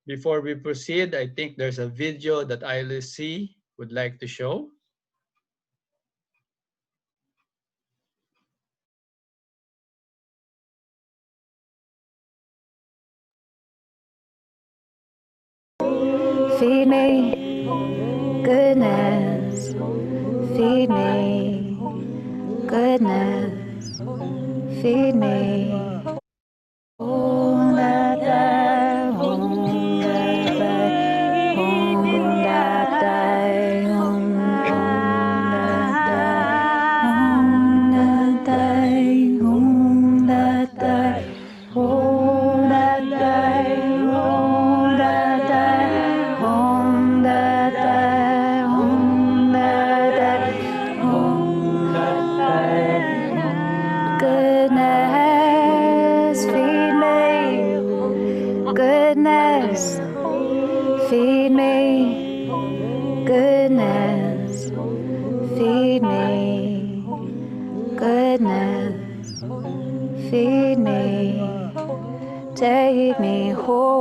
Before we proceed, I think there's a video that ILC would like to show. Feed me goodness, feed me goodness, feed me. Om da da, om da da, om da da, om da da, om da da, om da da, om da da, om da da, om da da, om da da. Goodness, feed me. Goodness, feed me. Goodness, feed me. Goodness, feed me. Take me home.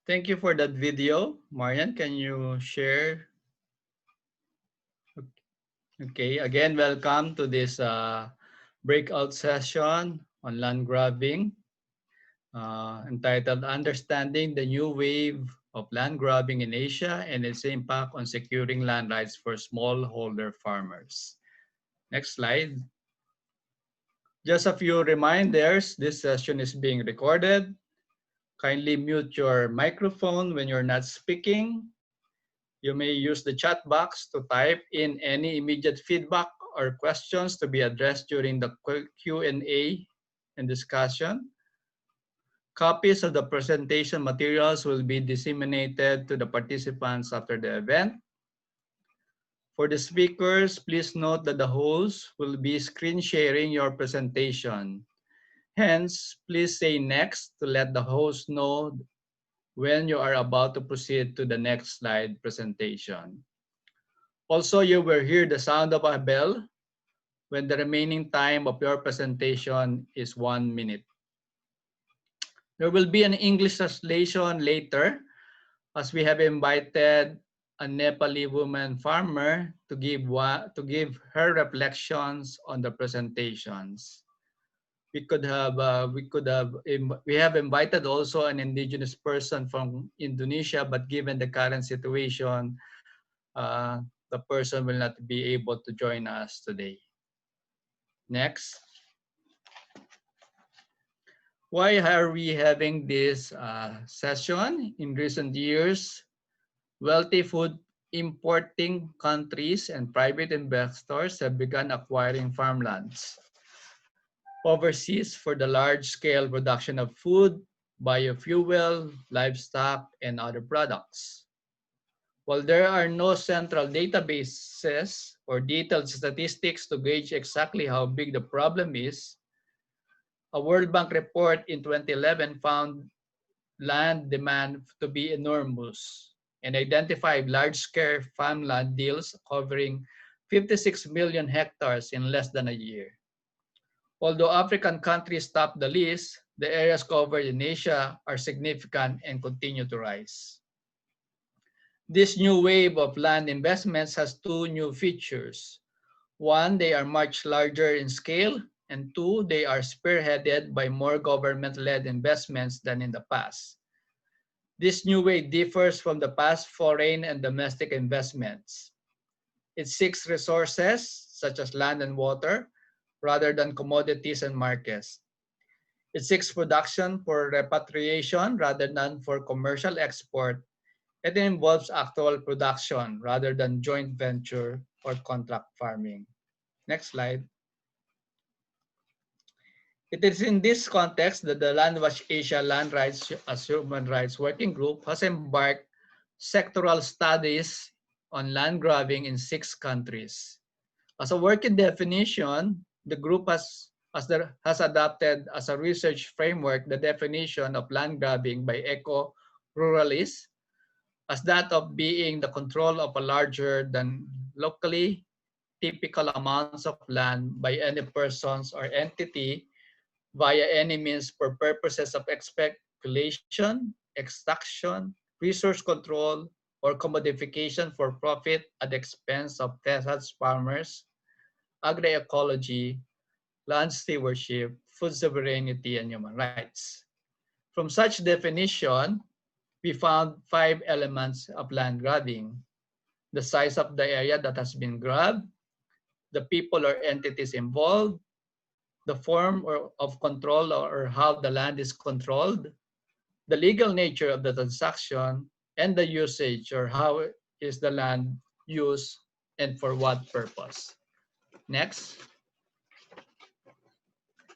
Thank you for that video. Marian, can you share? Okay, again, welcome to this breakout session on land grabbing entitled Understanding the New Wave of Land Grabbing in Asia and its Impact on Securing Land Rights for Smallholder Farmers. Next slide. Just a few reminders, this session is being recorded. Kindly mute your microphone when you're not speaking. You may use the chat box to type in any immediate feedback or questions to be addressed during the Q&A and discussion. Copies of the presentation materials will be disseminated to the participants after the event. For the speakers, please note that the host will be screen sharing your presentation. Hence, please say next to let the host know when you are about to proceed to the next slide presentation. Also, you will hear the sound of a bell when the remaining time of your presentation is 1 minute. There will be an English translation later as we have invited a Nepali woman farmer to give her reflections on the presentations. We have invited also an indigenous person from Indonesia, but given the current situation, the person will not be able to join us today. Next. Why are we having this session? In recent years, wealthy food importing countries and private investors have begun acquiring farmlands overseas for the large-scale production of food, biofuel, livestock, and other products. While there are no central databases or detailed statistics to gauge exactly how big the problem is, a World Bank report in 2011 found land demand to be enormous and identified large-scale farmland deals covering 56 million hectares in less than a year. Although African countries top the list, the areas covered in Asia are significant and continue to rise. This new wave of land investments has two new features. One, they are much larger in scale, and two, they are spearheaded by more government-led investments than in the past. This new wave differs from the past foreign and domestic investments. It seeks resources, such as land and water, rather than commodities and markets. It seeks production for repatriation rather than for commercial export. It involves actual production rather than joint venture or contract farming. Next slide. It is in this context that the Landwash Asia Land Rights as Human Rights Working Group has embarked sectoral studies on land grabbing in 6 countries. As a working definition, the group has adopted as a research framework the definition of land grabbing by eco-ruralists as that of being the control of a larger than locally typical amounts of land by any persons or entity via any means for purposes of speculation, extraction, resource control, or commodification for profit at the expense of peasants, farmers, agroecology, land stewardship, food sovereignty, and human rights. From such definition, we found five elements of land grabbing: the size of the area that has been grabbed, the people or entities involved, the form of control or how the land is controlled, the legal nature of the transaction, and the usage or how is the land used and for what purpose. Next.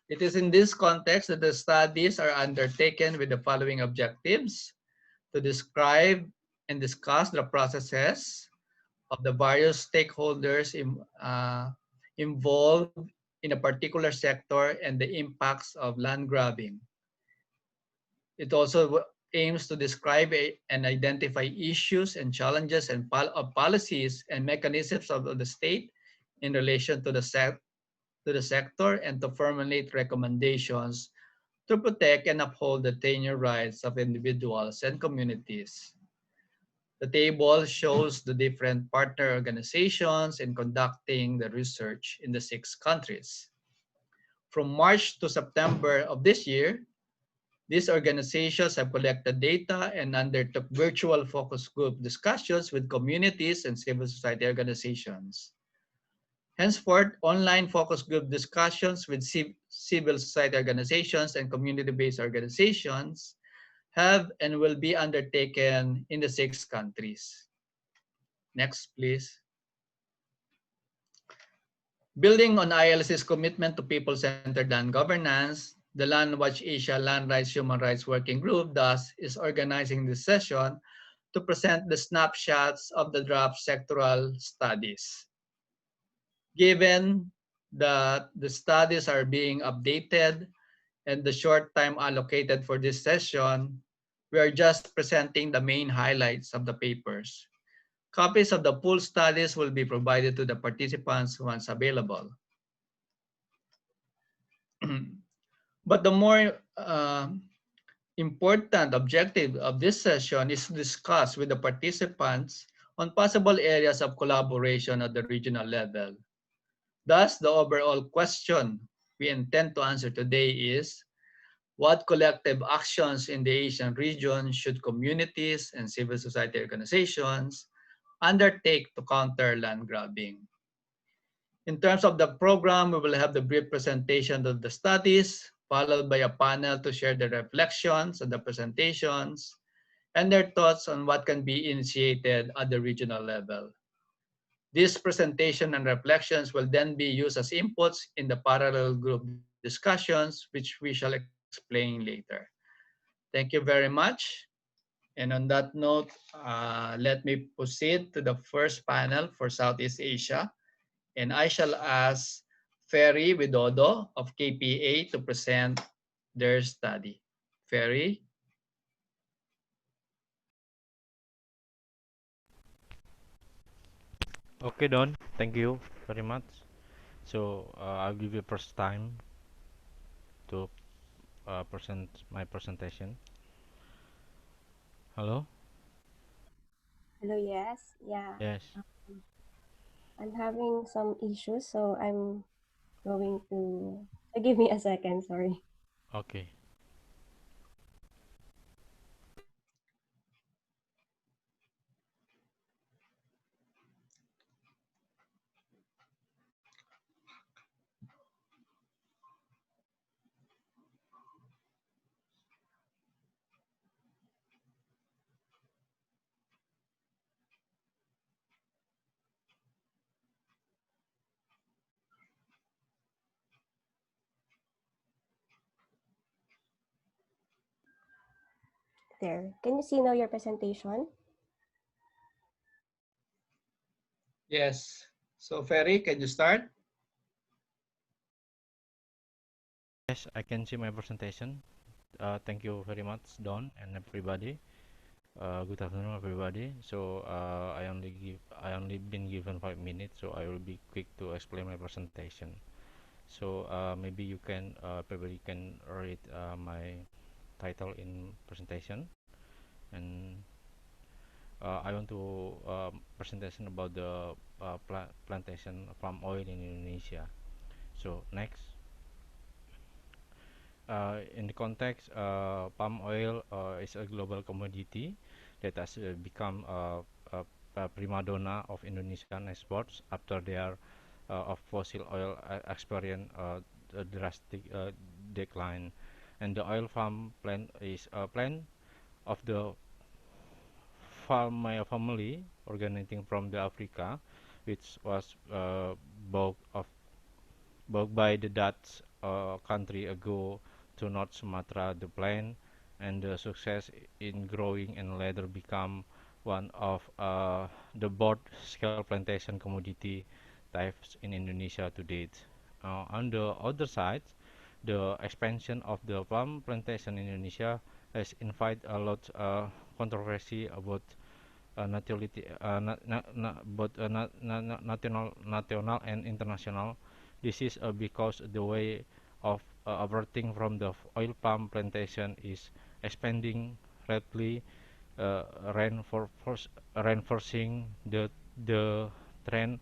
It is in this context that the studies are undertaken with the following objectives: to describe and discuss the processes of the various stakeholders involved in a particular sector and the impacts of land grabbing. It also aims to describe and identify issues and challenges and policies and mechanisms of the state in relation to the sector and to formulate recommendations to protect and uphold the tenure rights of individuals and communities. The table shows the different partner organizations in conducting the research in the 6 countries. From March to September of this year, these organizations have collected data and undertook virtual focus group discussions with communities and civil society organizations. Henceforth, online focus group discussions with civil society organizations and community-based organizations have and will be undertaken in the 6 countries. Next, please. Building on ILC's commitment to people-centered land governance, the Land Watch Asia Land Rights Human Rights Working Group thus is organizing this session to present the snapshots of the draft sectoral studies. Given that the studies are being updated and the short time allocated for this session, we are just presenting the main highlights of the papers. Copies of the full studies will be provided to the participants once available. But the more important objective of this session is to discuss with the participants on possible areas of collaboration at the regional level. Thus, the overall question we intend to answer today is: what collective actions in the Asian region should communities and civil society organizations undertake to counter land grabbing? In terms of the program, we will have the brief presentation of the studies, followed by a panel to share their reflections on the presentations and their thoughts on what can be initiated at the regional level. This presentation and reflections will then be used as inputs in the parallel group discussions, which we shall explain later. Thank you very much. And on that note, let me proceed to the first panel for Southeast Asia. And I shall ask Ferry Widodo of KPA to present their study. Ferry? Okay, Don. Thank you very much. So I'll give you first time to present my presentation. Hello. Hello, yes. Yeah. Yes. I'm having some issues, so I'm going to give me a second, sorry. Okay. There. Can you see now your presentation? Yes. So Ferry, can you start? Yes, I can see my presentation. Thank you very much, Don and everybody. Good afternoon, everybody. So I only been given 5 minutes, so I will be quick to explain my presentation. So maybe you can everybody can read my title in presentation, and I want to presentation about the plantation palm oil in Indonesia. So next. In the context, palm oil is a global commodity that has become a prima donna of Indonesian exports after their of fossil oil experience a drastic decline. And the oil farm plant is a plant of the family originating from the Africa, which was bought by the Dutch country ago to North Sumatra, the plan, and the success in growing and later become one of the broad scale plantation commodity types in Indonesia to date. On the other side, the expansion of the palm plantation in Indonesia has invited a lot controversy about nationality, both national and international. This is because the way of averting from the oil palm plantation is expanding rapidly, uh, reinforcing the trend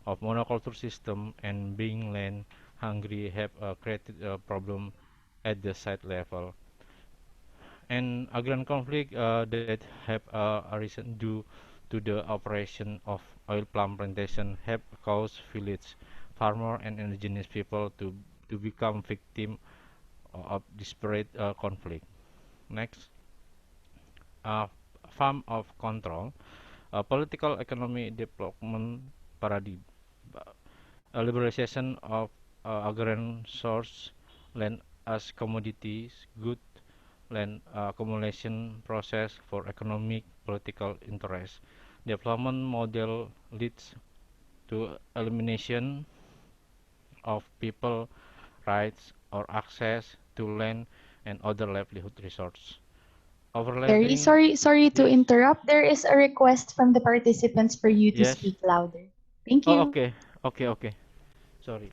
of monoculture system, and being land hungry have created a problem at the site level. And agrarian conflict that have arisen due to the operation of oil palm plantation have caused village farmer and indigenous people to become victim of disparate conflict. Next, uh, farm of control, political economy development paradigm, a liberalization of agrarian source land as commodities, good land accumulation process for economic political interest. Development model leads to elimination of people rights or access to land and other livelihood resources. Very Overlapping, sorry to yes, interrupt. There is a request from the participants for you to yes. speak louder. Thank Oh, you. okay, okay. Sorry.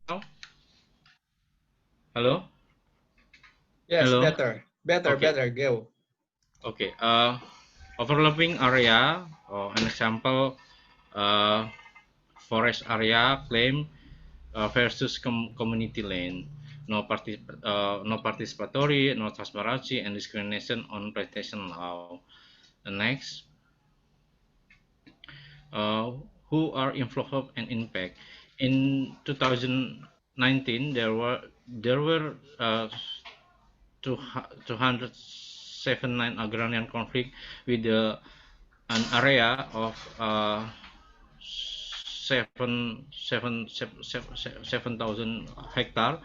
Now, hello, Yes, hello. Okay, better, go. okay. Overlapping area, an example, uh, forest area claim versus community land. No participatory, no transparency, and discrimination on plantation law. The next, uh, who are involved and impact. In 2019, there were 279 agrarian conflict with an area of 7,000 hectare,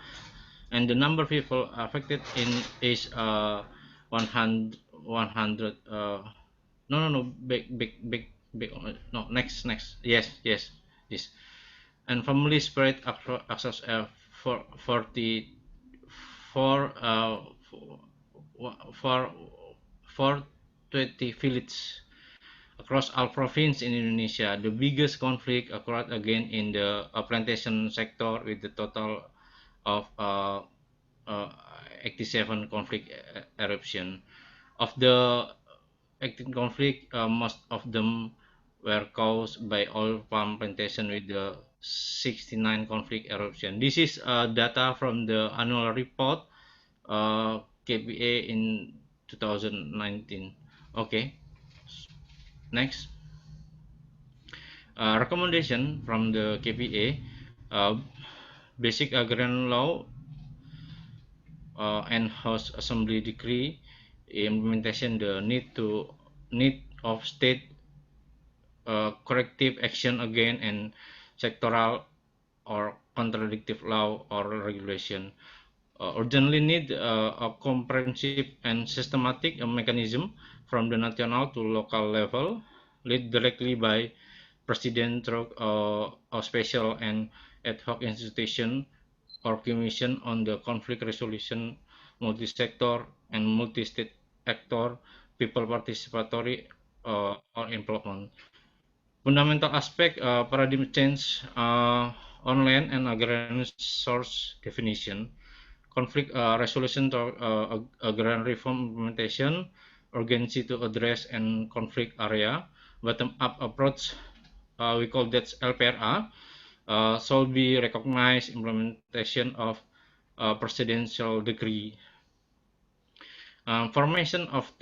and the number of people affected in is 100. No, no, next, yes, this, and family spread across for 44 for 420 villages across all provinces in Indonesia. The biggest conflict occurred again in the plantation sector with the total of 87 conflict eruption. Of the 18 conflict, most of them were caused by oil palm plantation with the 69 conflict eruption. This is data from the annual report KPA in 2019. Okay, next. Recommendation from the KPA, Basic Agrarian Law and House Assembly Decree implementation the need of state corrective action again and sectoral or contradictive law or regulation. urgently need a comprehensive and systematic mechanism from the national to local level, led directly by president through a special and ad hoc institution or commission on the conflict resolution, multi-sector and multi-state actor, people participatory or involvement. Fundamental aspect paradigm change online and agrarian source definition, conflict resolution to agrarian reform implementation, urgency to address and conflict area, bottom-up approach, we call that LPRA, shall be recognized implementation of presidential decree, formation of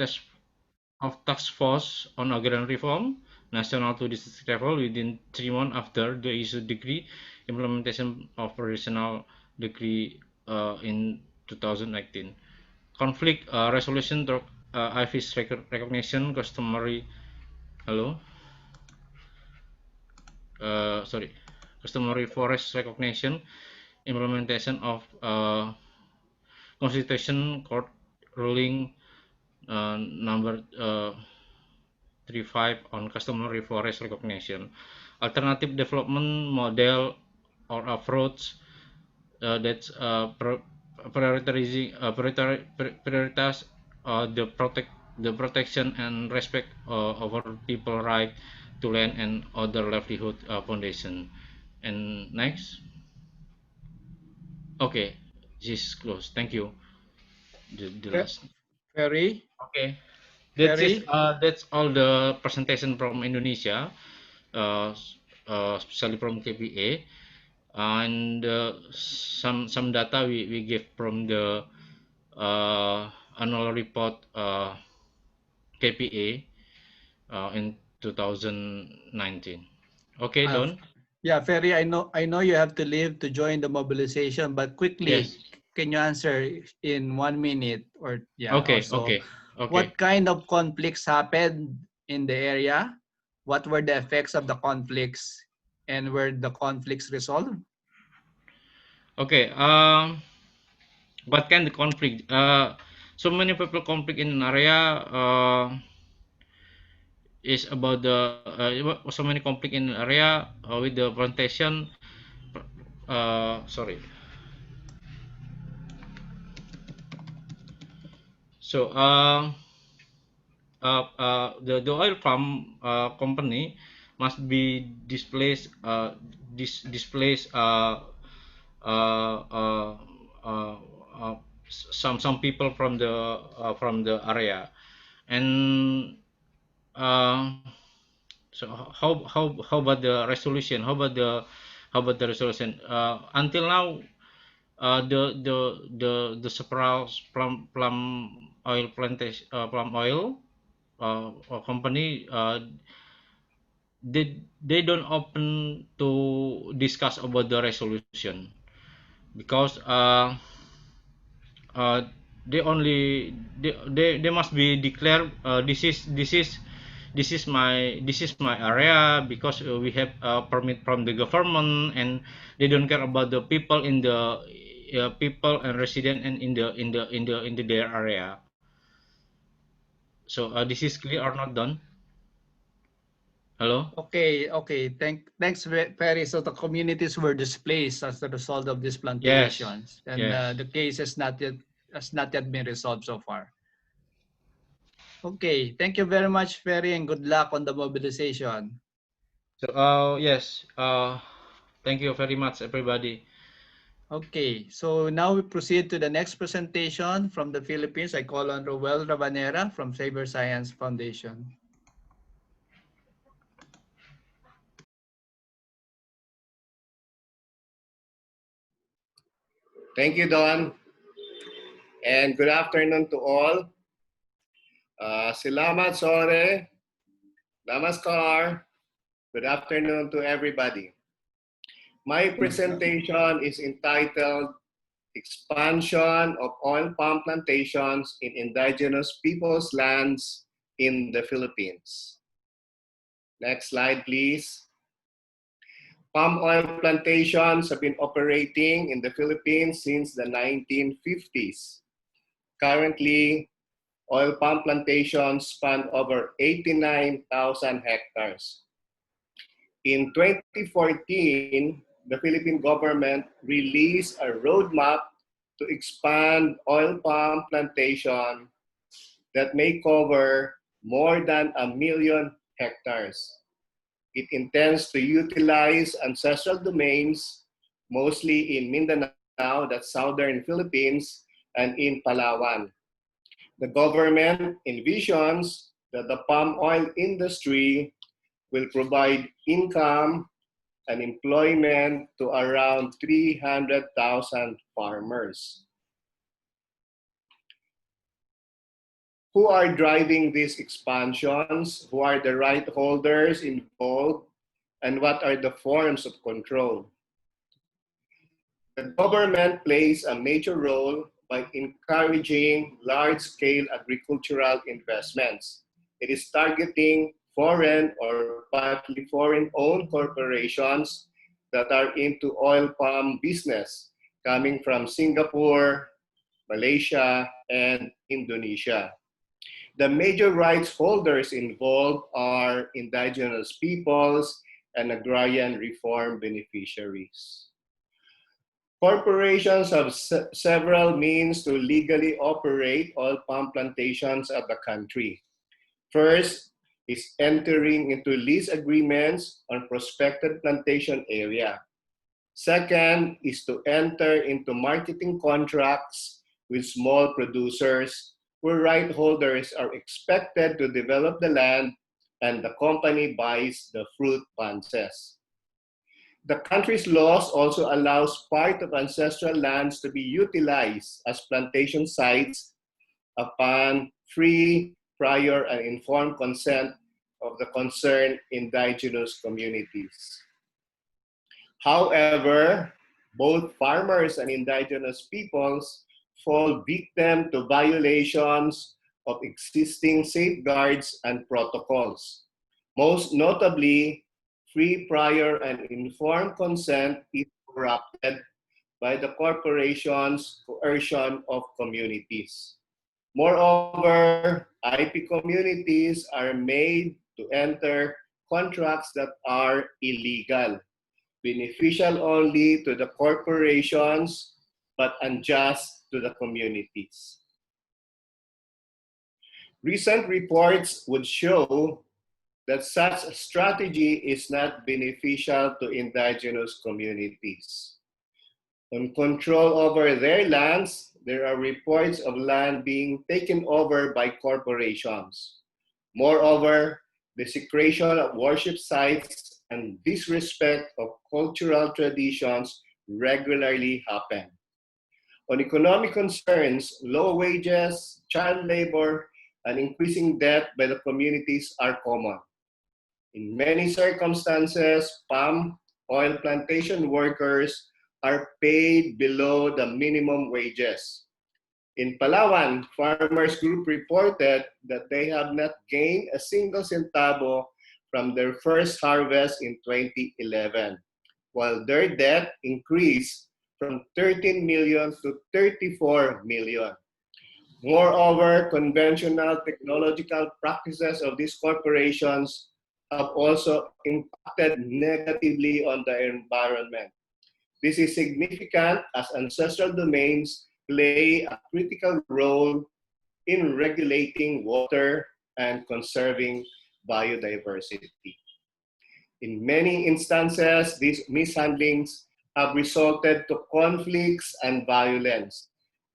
task force on agrarian reform, national to district level within 3 months after the issue decree, implementation of presidential decree in 2019. Conflict resolution through IFIS recognition, customary, hello, sorry, customary forest recognition, implementation of Constitution Court ruling number 35 on customary forest recognition, alternative development model or approach that's prioritizing prioritize the protection and respect over people right to land and other livelihood foundation. And next, okay, this is close. Thank you. The last. Ferry, Okay, Ferry. that's all the presentation from Indonesia, especially from KPA, and some data we give from the annual report KPA in 2019. Okay, Uh, Don. yeah, Ferry, I know you have to leave to join the mobilization, but quickly, Yes. can you answer in 1 minute or Okay. so? Okay. Okay. What kind of conflicts happened in the area? What were the effects of the conflicts, and were the conflicts resolved? Okay. What kind of conflict? So many people conflict in an area. Is about the so many conflict in an area with the plantation. Sorry. So the oil farm company must be displaced uh, uh, uh, some people from the area, and uh, so how about the resolution, how about the resolution until now, the several plum oil company, they don't open to discuss about the resolution because uh, they only they must be declared this is my area because we have a permit from the government, and they don't care about the people in the people and resident and in the their area. So this is clear or not done? Hello. Okay. Thanks, Ferry. So the communities were displaced as a result of these Yes. plantations, and Yes. the case has not yet been resolved so far. Okay, thank you very much, Ferry, and good luck on the mobilization. So yes, thank you very much everybody. Okay, so now we proceed to the next presentation from the Philippines. I call on Roel Rabanera from Cyber Science Foundation. Thank you, Don, and good afternoon to all. Salamat sore, namaskar, good afternoon to everybody. My presentation is entitled Expansion of Oil Palm Plantations in Indigenous Peoples' Lands in the Philippines. Next slide, please. Palm oil plantations have been operating in the Philippines since the 1950s. Currently, oil palm plantations span over 89,000 hectares. In 2014, the Philippine government released a roadmap to expand oil palm plantation that may cover more than 1 million hectares. It intends to utilize ancestral domains, mostly in Mindanao, that's southern Philippines, and in Palawan. The government envisions that the palm oil industry will provide income and employment to around 300,000 farmers. Who are driving these expansions? Who are the right holders involved? And what are the forms of control? The government plays a major role by encouraging large-scale agricultural investments. It is targeting foreign or partly foreign-owned corporations that are into oil palm business, coming from Singapore, Malaysia, and Indonesia. The major rights holders involved are indigenous peoples and agrarian reform beneficiaries. Corporations have several means to legally operate oil palm plantations at the country. First is entering into lease agreements on prospected plantation area. Second is to enter into marketing contracts with small producers where right holders are expected to develop the land and the company buys the fruit bunches. The country's laws also allows part of ancestral lands to be utilized as plantation sites upon free, prior, and informed consent of the concerned indigenous communities. However, both farmers and indigenous peoples fall victim to violations of existing safeguards and protocols. Most notably, free, prior, and informed consent is corrupted by the corporation's coercion of communities. Moreover, IP communities are made to enter contracts that are illegal, beneficial only to the corporations, but unjust to the communities. Recent reports would show that such a strategy is not beneficial to indigenous communities. On control over their lands, there are reports of land being taken over by corporations. Moreover, desecration of worship sites and disrespect of cultural traditions regularly happen. On economic concerns, low wages, child labor, and increasing debt by the communities are common. In many circumstances, palm oil plantation workers are paid below the minimum wages. In Palawan, farmers group reported that they have not gained a single centavo from their first harvest in 2011, while their debt increased from 13 million to 34 million. Moreover, conventional technological practices of these corporations have also impacted negatively on the environment. This is significant as ancestral domains play a critical role in regulating water and conserving biodiversity. In many instances, these mishandlings have resulted to conflicts and violence.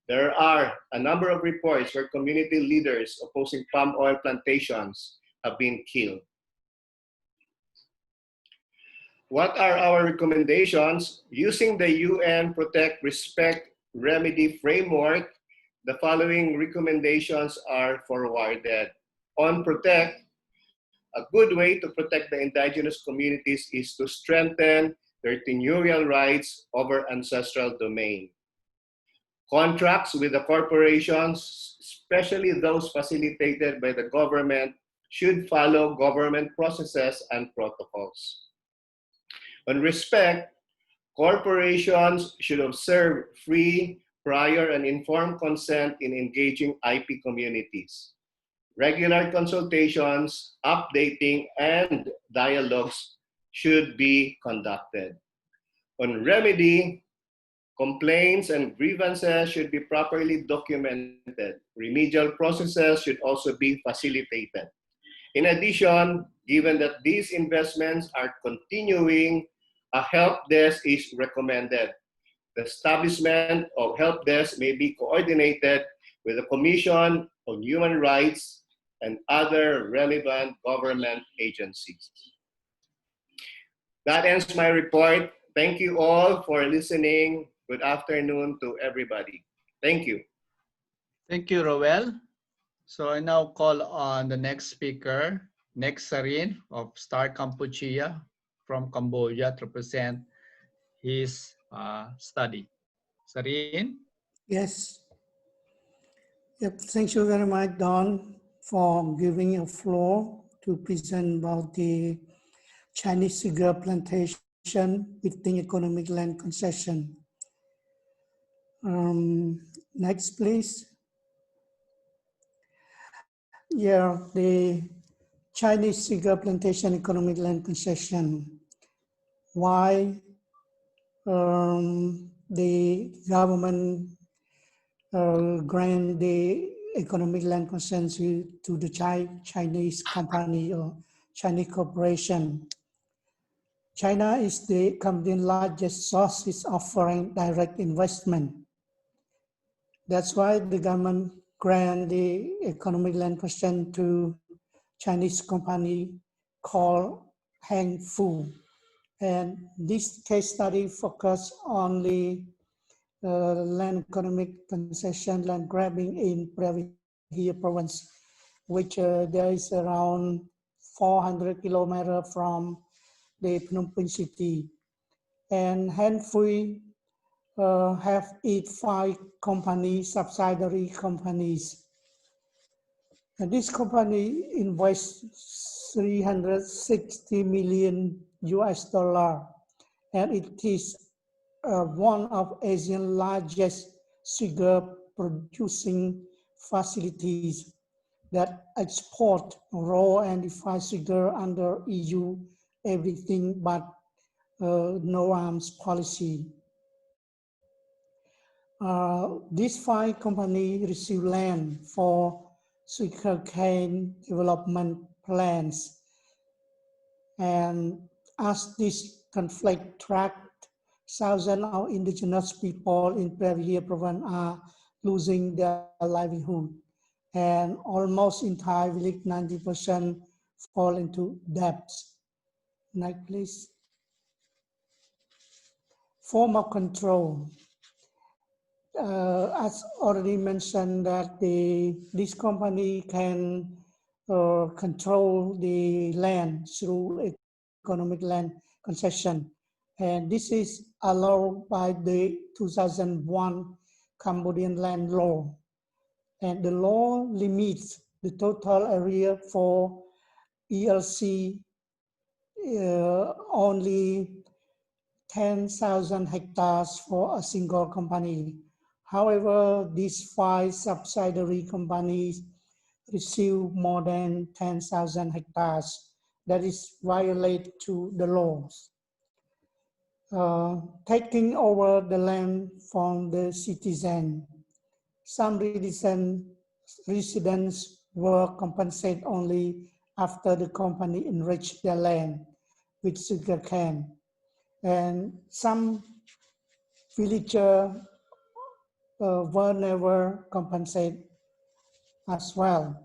There are a number of reports where community leaders opposing palm oil plantations have been killed. What are our recommendations? Using the UN Protect, Respect, Remedy framework, the following recommendations are forwarded. On Protect, a good way to protect the indigenous communities is to strengthen their tenurial rights over ancestral domain. Contracts with the corporations, especially those facilitated by the government, should follow government processes and protocols. On respect, corporations should observe free, prior, and informed consent in engaging IP communities. Regular consultations, updating, and dialogues should be conducted. On remedy, complaints and grievances should be properly documented. Remedial processes should also be facilitated. In addition, given that these investments are continuing, a help desk is recommended. The establishment of help desk may be coordinated with the Commission on Human Rights and other relevant government agencies. That ends my report. Thank you all for listening. Good afternoon to everybody. Thank you. Thank you, Roel. So I now call on the next speaker, Next Sarin of Star Kampuchea from Cambodia to present his study. Sarin? Yes. Yep. Thank you very much, Don, for giving a floor to present about the Chinese cigar plantation within economic land concession. Next, please. Yeah, the Chinese cigar plantation economic land concession. Why the government grant the economic land concession to the Chinese company or Chinese corporation. China is the country's largest sources of foreign direct investment. That's why the government grant the economic land concession to Chinese company called Hang Fu. And this case study focused on the land economic concession, land grabbing in Pravia province, which there is around 400 kilometers from the Phnom Penh city. And Hang Fu have 5 companies, subsidiary companies. And this company invests 360 million US dollar, and it is one of Asia's largest cigar producing facilities that export raw and refined cigar under EU everything but no arms policy. These 5 companies receive land for sugarcane development plans, and as this conflict tracked, thousands of indigenous people in Pravia province are losing their livelihood, and almost entire village 90% fall into debts. Next, please. Form of control. As already mentioned, that this company can control the land through economic land concession, and this is allowed by the 2001 Cambodian land law, and the law limits the total area for ELC only 10,000 hectares for a single company. However, these 5 subsidiary companies receive more than 10,000 hectares. That is violate to the laws. Taking over the land from the citizen. Some residents were compensated only after the company enriched their land with sugarcane. And some villagers were never compensated as well.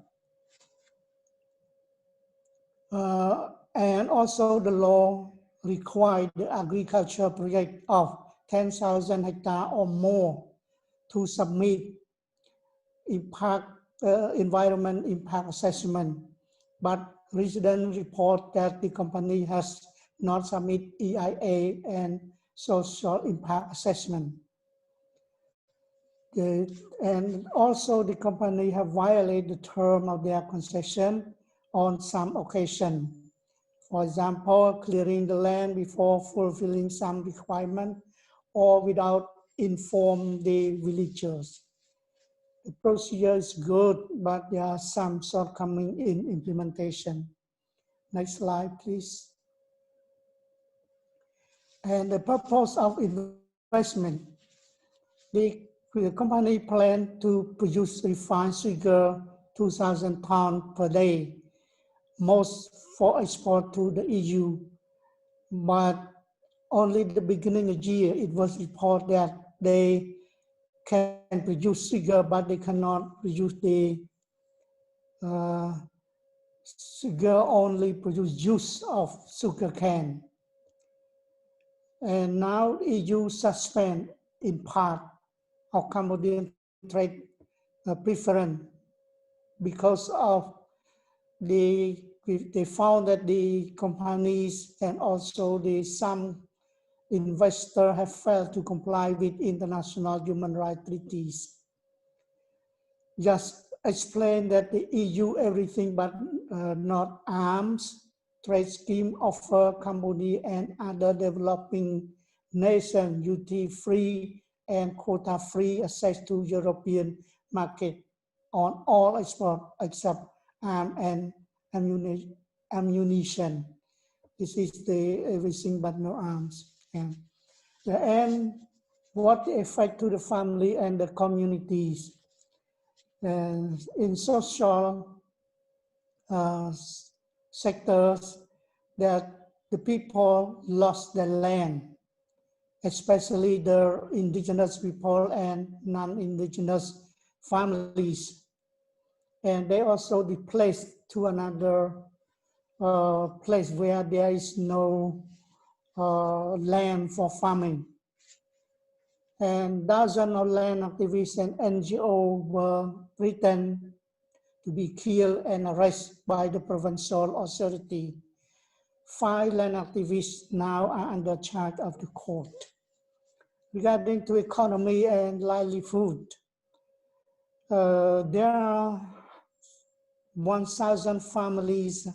And also the law required the agriculture project of 10,000 hectares or more to submit environment impact assessment. But residents report that the company has not submit EIA and social impact assessment. And also the company have violated the term of their concession on some occasion. For example, clearing the land before fulfilling some requirement or without inform the villagers. The procedure is good, but there are some shortcomings in implementation. Next slide, please. And the purpose of investment. The company planned to produce refined sugar 2,000 tons per day, most for export to the EU. But only the beginning of the year, it was reported that they can produce sugar, but they cannot produce the sugar, only produce juice of sugar cane. And now EU suspend in part of Cambodian trade preference because of they found that the companies and also some investors have failed to comply with international human rights treaties. Just explain that the EU everything but not arms trade scheme offer Cambodia and other developing nations duty-free and quota-free access to European market on all export except arms and ammunition. This is the everything but no arms. And what the effect to the family and the communities. In social sectors, that the people lost their land, especially the indigenous people and non-indigenous families. And they also displaced to another place where there is no land for farming. And dozens of land activists and NGOs were threatened to be killed and arrested by the provincial authority. 5 land activists now are under charge of the court. Regarding to economy and livelihood, there are 1,000 families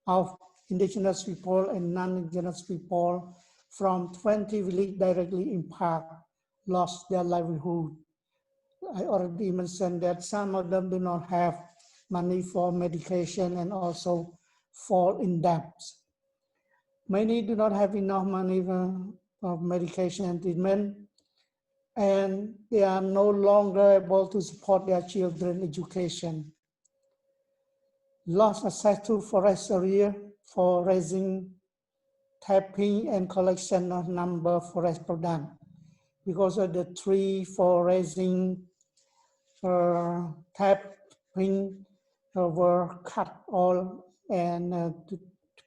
of indigenous people and non-indigenous people from 20 villages directly impacted lost their livelihood. I already mentioned that some of them do not have money for medication and also fall in debt. Many do not have enough money for medication and treatment, and they are no longer able to support their children's education. Lost access to forest area for raising, tapping, and collection of number forest products because of the tree for raising, tapping were cut all and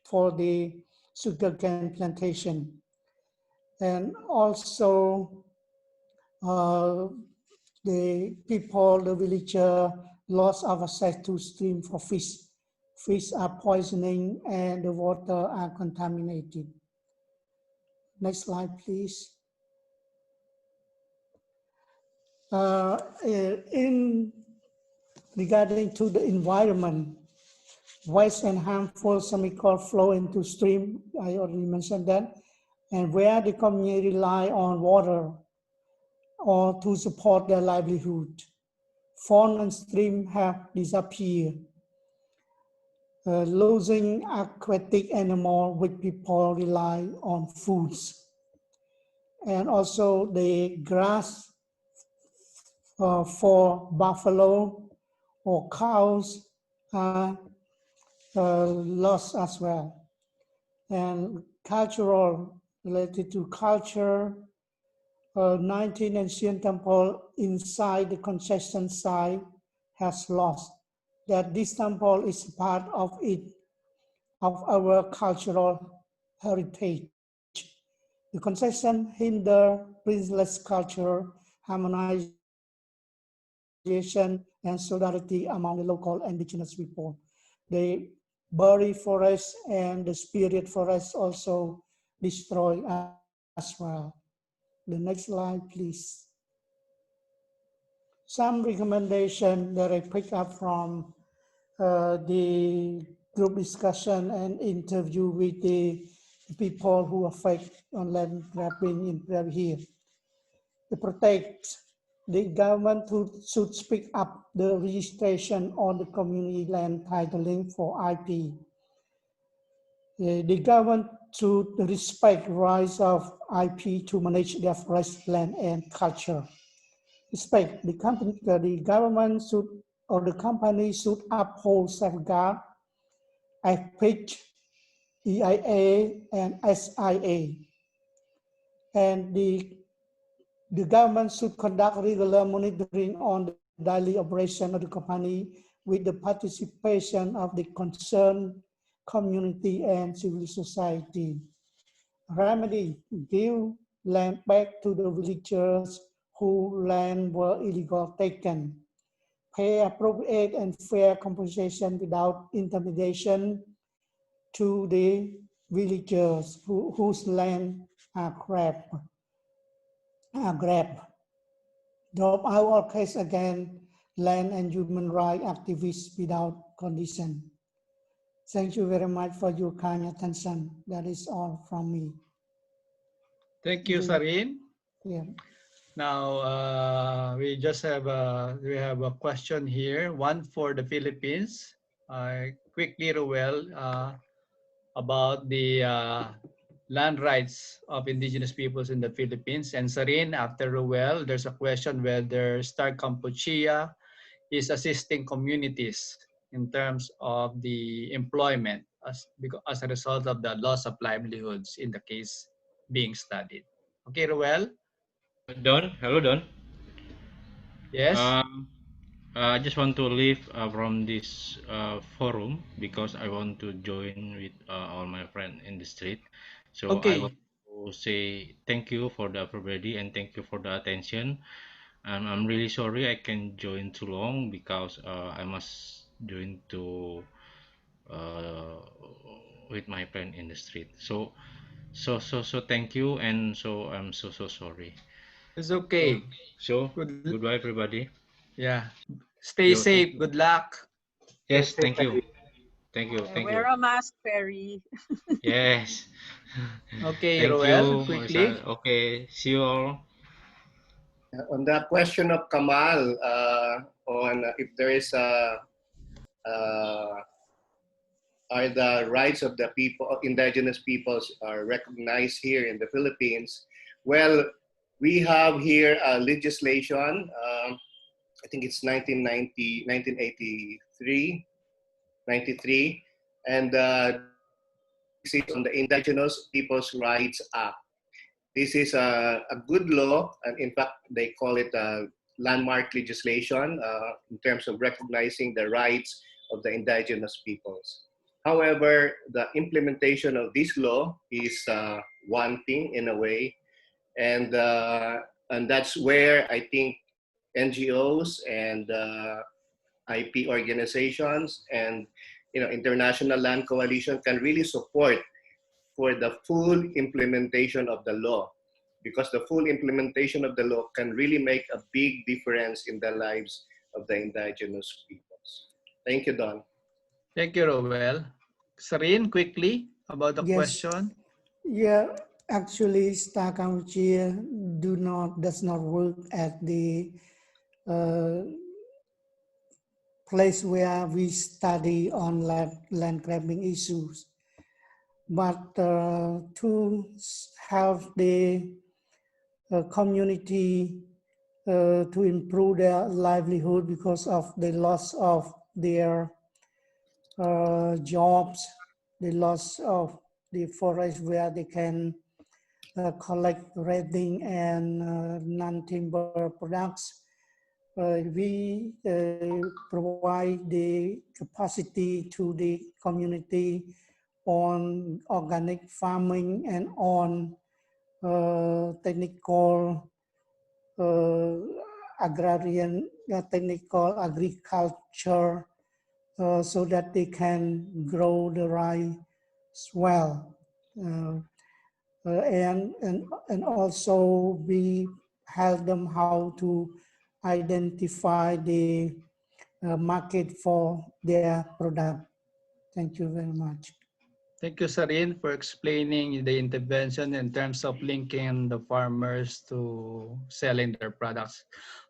for the sugarcane plantation. And also the people, the villager, lost of access to stream for fish. Fish are poisoning and the water are contaminated. Next slide, please. In regarding to the environment, waste and harmful chemical flow into stream, I already mentioned that, and where the community rely on water or to support their livelihood. Fauna and stream have disappeared, losing aquatic animal which people rely on foods. And also the grass for buffalo or cows are lost as well. And cultural, related to culture, 19 ancient temple inside the concession site has lost. That this temple is part of it, of our cultural heritage. The concession hinder princeless culture, harmonization, and solidarity among the local indigenous people. The bury forest and the spirit forest also destroy as well. The next slide, please. Some recommendation that I pick up from the group discussion and interview with the people who affect on land grabbing in Prairie here. To protect, the government should speak up the registration on the community land titling for IP. The government should respect rights of IP to manage their forest land and culture. Respect the government should or the company should uphold safeguard outbreak, EIA and SIA. And the government should conduct regular monitoring on the daily operation of the company with the participation of the concerned community and civil society. Remedy, give land back to the villagers whose land were illegally taken. Pay appropriate and fair compensation without intimidation to the villagers whose land are grabbed. Drop out all case against land and human rights activists without condition. Thank you very much for your kind attention. That is all from me. Thank you, Sarin. Yeah. Now we have a question here, one for the Philippines. Quickly, Ruel, about the land rights of indigenous peoples in the Philippines. And Sarin, after Ruel, there's a question whether Star Kampuchea is assisting communities in terms of the employment as a result of the loss of livelihoods in the case being studied. Okay, Ruel? Don, hello Don. Yes? I just want to leave from this forum because I want to join with all my friends in the street. So I Okay. want to say thank you for the everybody and thank you for the attention. And I'm really sorry I can join too long because I must join to uh, with my friend in the street. So thank you and so I'm so sorry. It's So okay. so Good. goodbye everybody. Yeah. Stay Yo, thank safe. you. Good luck. Yes, thank you. Thank you. Thank Wear you. a mask, Perry. Yes. Okay, Thank Roel, you, quickly. Marisa. Okay, see you all. On the question of Kamal, on if there is are the rights of the people, indigenous peoples, are recognized here in the Philippines? Well, we have here a legislation. I think it's 1990, 1983, 93, and this is on the Indigenous Peoples' Rights Act. This is a good law, and in fact, they call it a landmark legislation in terms of recognizing the rights of the indigenous peoples. However, the implementation of this law is wanting in a way, and that's where I think NGOs and IP organizations and international land coalition can really support for the full implementation of the law, because the full implementation of the law can really make a big difference in the lives of the indigenous peoples. Thank you, Don. Thank you, Roel. Sarin, quickly about the Yes. question. Yeah, actually, Star Kampuchea does not work at the place where we study on land grabbing issues. But to have the community to improve their livelihood because of the loss of their jobs, the loss of the forest where they can collect redding and non-timber products. We provide the capacity to the community on organic farming and on technical agrarian, technical agriculture so that they can grow the rice well. And also we help them how to identify the market for their product. Thank you very much. Thank you, Sarin, for explaining the intervention in terms of linking the farmers to selling their products.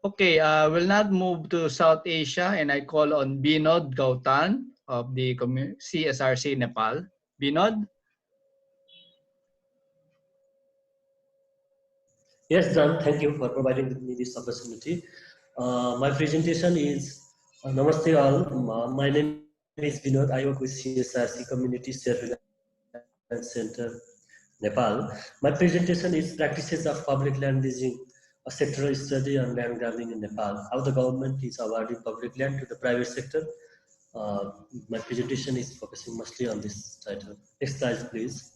Okay, we'll now move to South Asia, and I call on Binod Gautan of the CSRC Nepal. Binod? Yes, John, thank you for providing me this opportunity. My presentation is Namaste all. My name is Vinod. I work with CSRC Community Self-Reliance Center, Nepal. My presentation is practices of public land leasing, a sectoral study on land grabbing in Nepal, how the government is awarding public land to the private sector. My presentation is focusing mostly on this title. Next slide, please.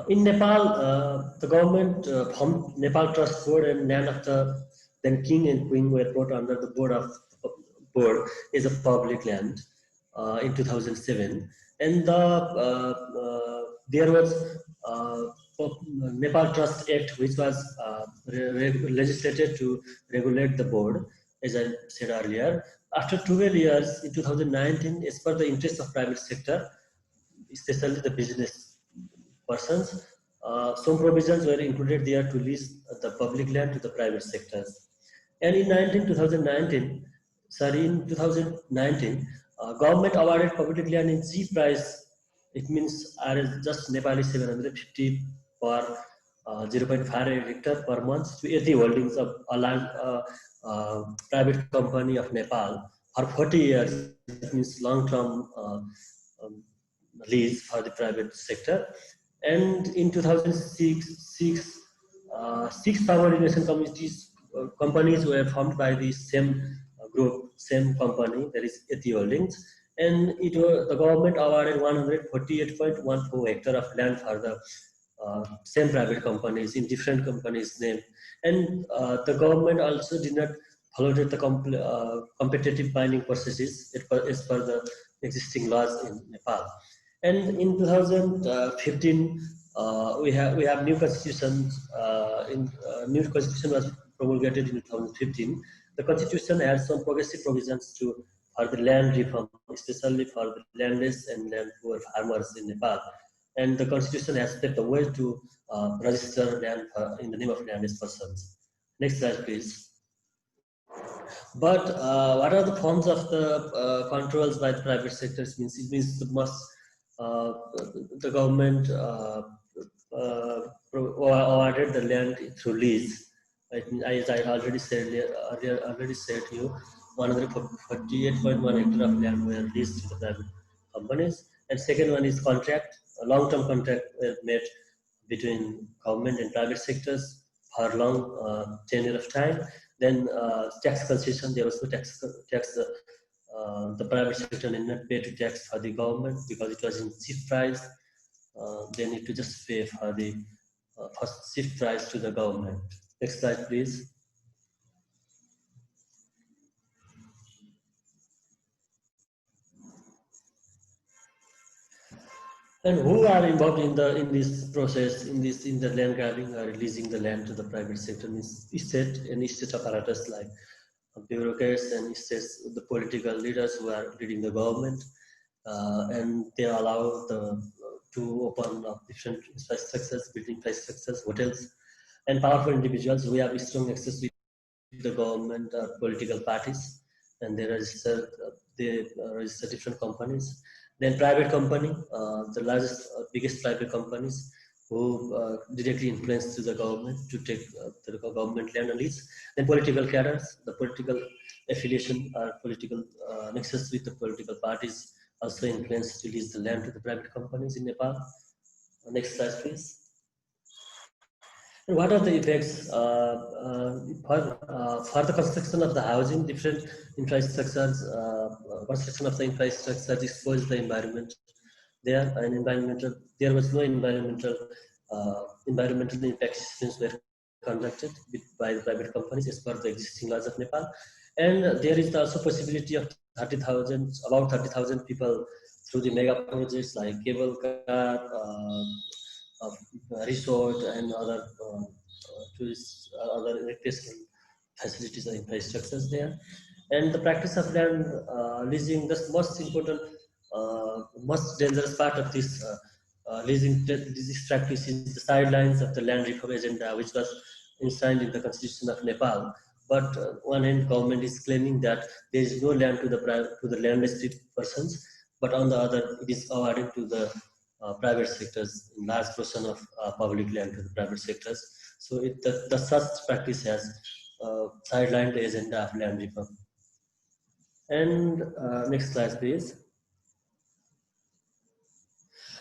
In Nepal, the government formed Nepal Trust Board, and land of the then king and queen were brought under the board is a public land in 2007, and there was Nepal Trust Act, which was legislated to regulate the board, as I said earlier. After 12 years, in 2019, as per the interest of private sector, especially the business persons, some provisions were included there to lease the public land to the private sectors. And in 2019, government awarded public land in cheap price. It means just Nepali 750 per 0.5 hectare per month to 80 holdings of a land private company of Nepal for 40 years. It means long-term um, lease for the private sector. And in 2006, six power irrigation companies were formed by the same group, same company, that is Eti Holdings, and the government awarded 148.14 hectare of land for the same private companies in different companies' name. And the government also did not follow the competitive binding processes as per the existing laws in Nepal. And in 2015, we have new constitution. New constitution was promulgated in 2015. The constitution has some progressive provisions for the land reform, especially for the landless and land poor farmers in Nepal. And the constitution has paved the way to register land in the name of landless persons. Next slide, please. But what are the forms of the controls by the private sectors? It means the government awarded the land through lease. As I already said to you, 148.1 hectare of land were leased to the private companies. And second one is contract. A long-term contract were made between government and private sectors for long tenure of time. Then tax concession, there was no tax. The private sector did not pay to tax for the government because it was in cheap price. They need to just pay for the first cheap price to the government. Next slide, please. And who are involved in this process, in the land grabbing or releasing the land to the private sector? Means state and state apparatus like bureaucrats and states, the political leaders who are leading the government, and they allow to open up different infrastructures, building infrastructures, hotels, and powerful individuals who have strong access with the government or political parties, and they register different companies. Then private company, the largest, biggest private companies who directly influence to the government to take the government land and lease. Then political cadres, the political affiliation or political nexus with the political parties also influence to lease the land to the private companies in Nepal. Next slide, please. And what are the effects for the construction of the housing? Different infrastructures, construction of the infrastructure exposed the environment. There was no environmental impact assessments were conducted by the private companies as per the existing laws of Nepal. And there is also possibility of about 30,000 people through the mega projects like cable car, resort, and other tourist, other recreational facilities and infrastructures there. And the practice of land leasing, the most important, most dangerous part of this leasing this practice is the sidelines of the land reform agenda, which was enshrined in the constitution of Nepal. But one hand, government is claiming that there is no land to the landless persons, but on the other, it is awarding to the private sectors, large portion of public land to the private sectors. So the such practice has sidelined the agenda of land reform. And next slide, please.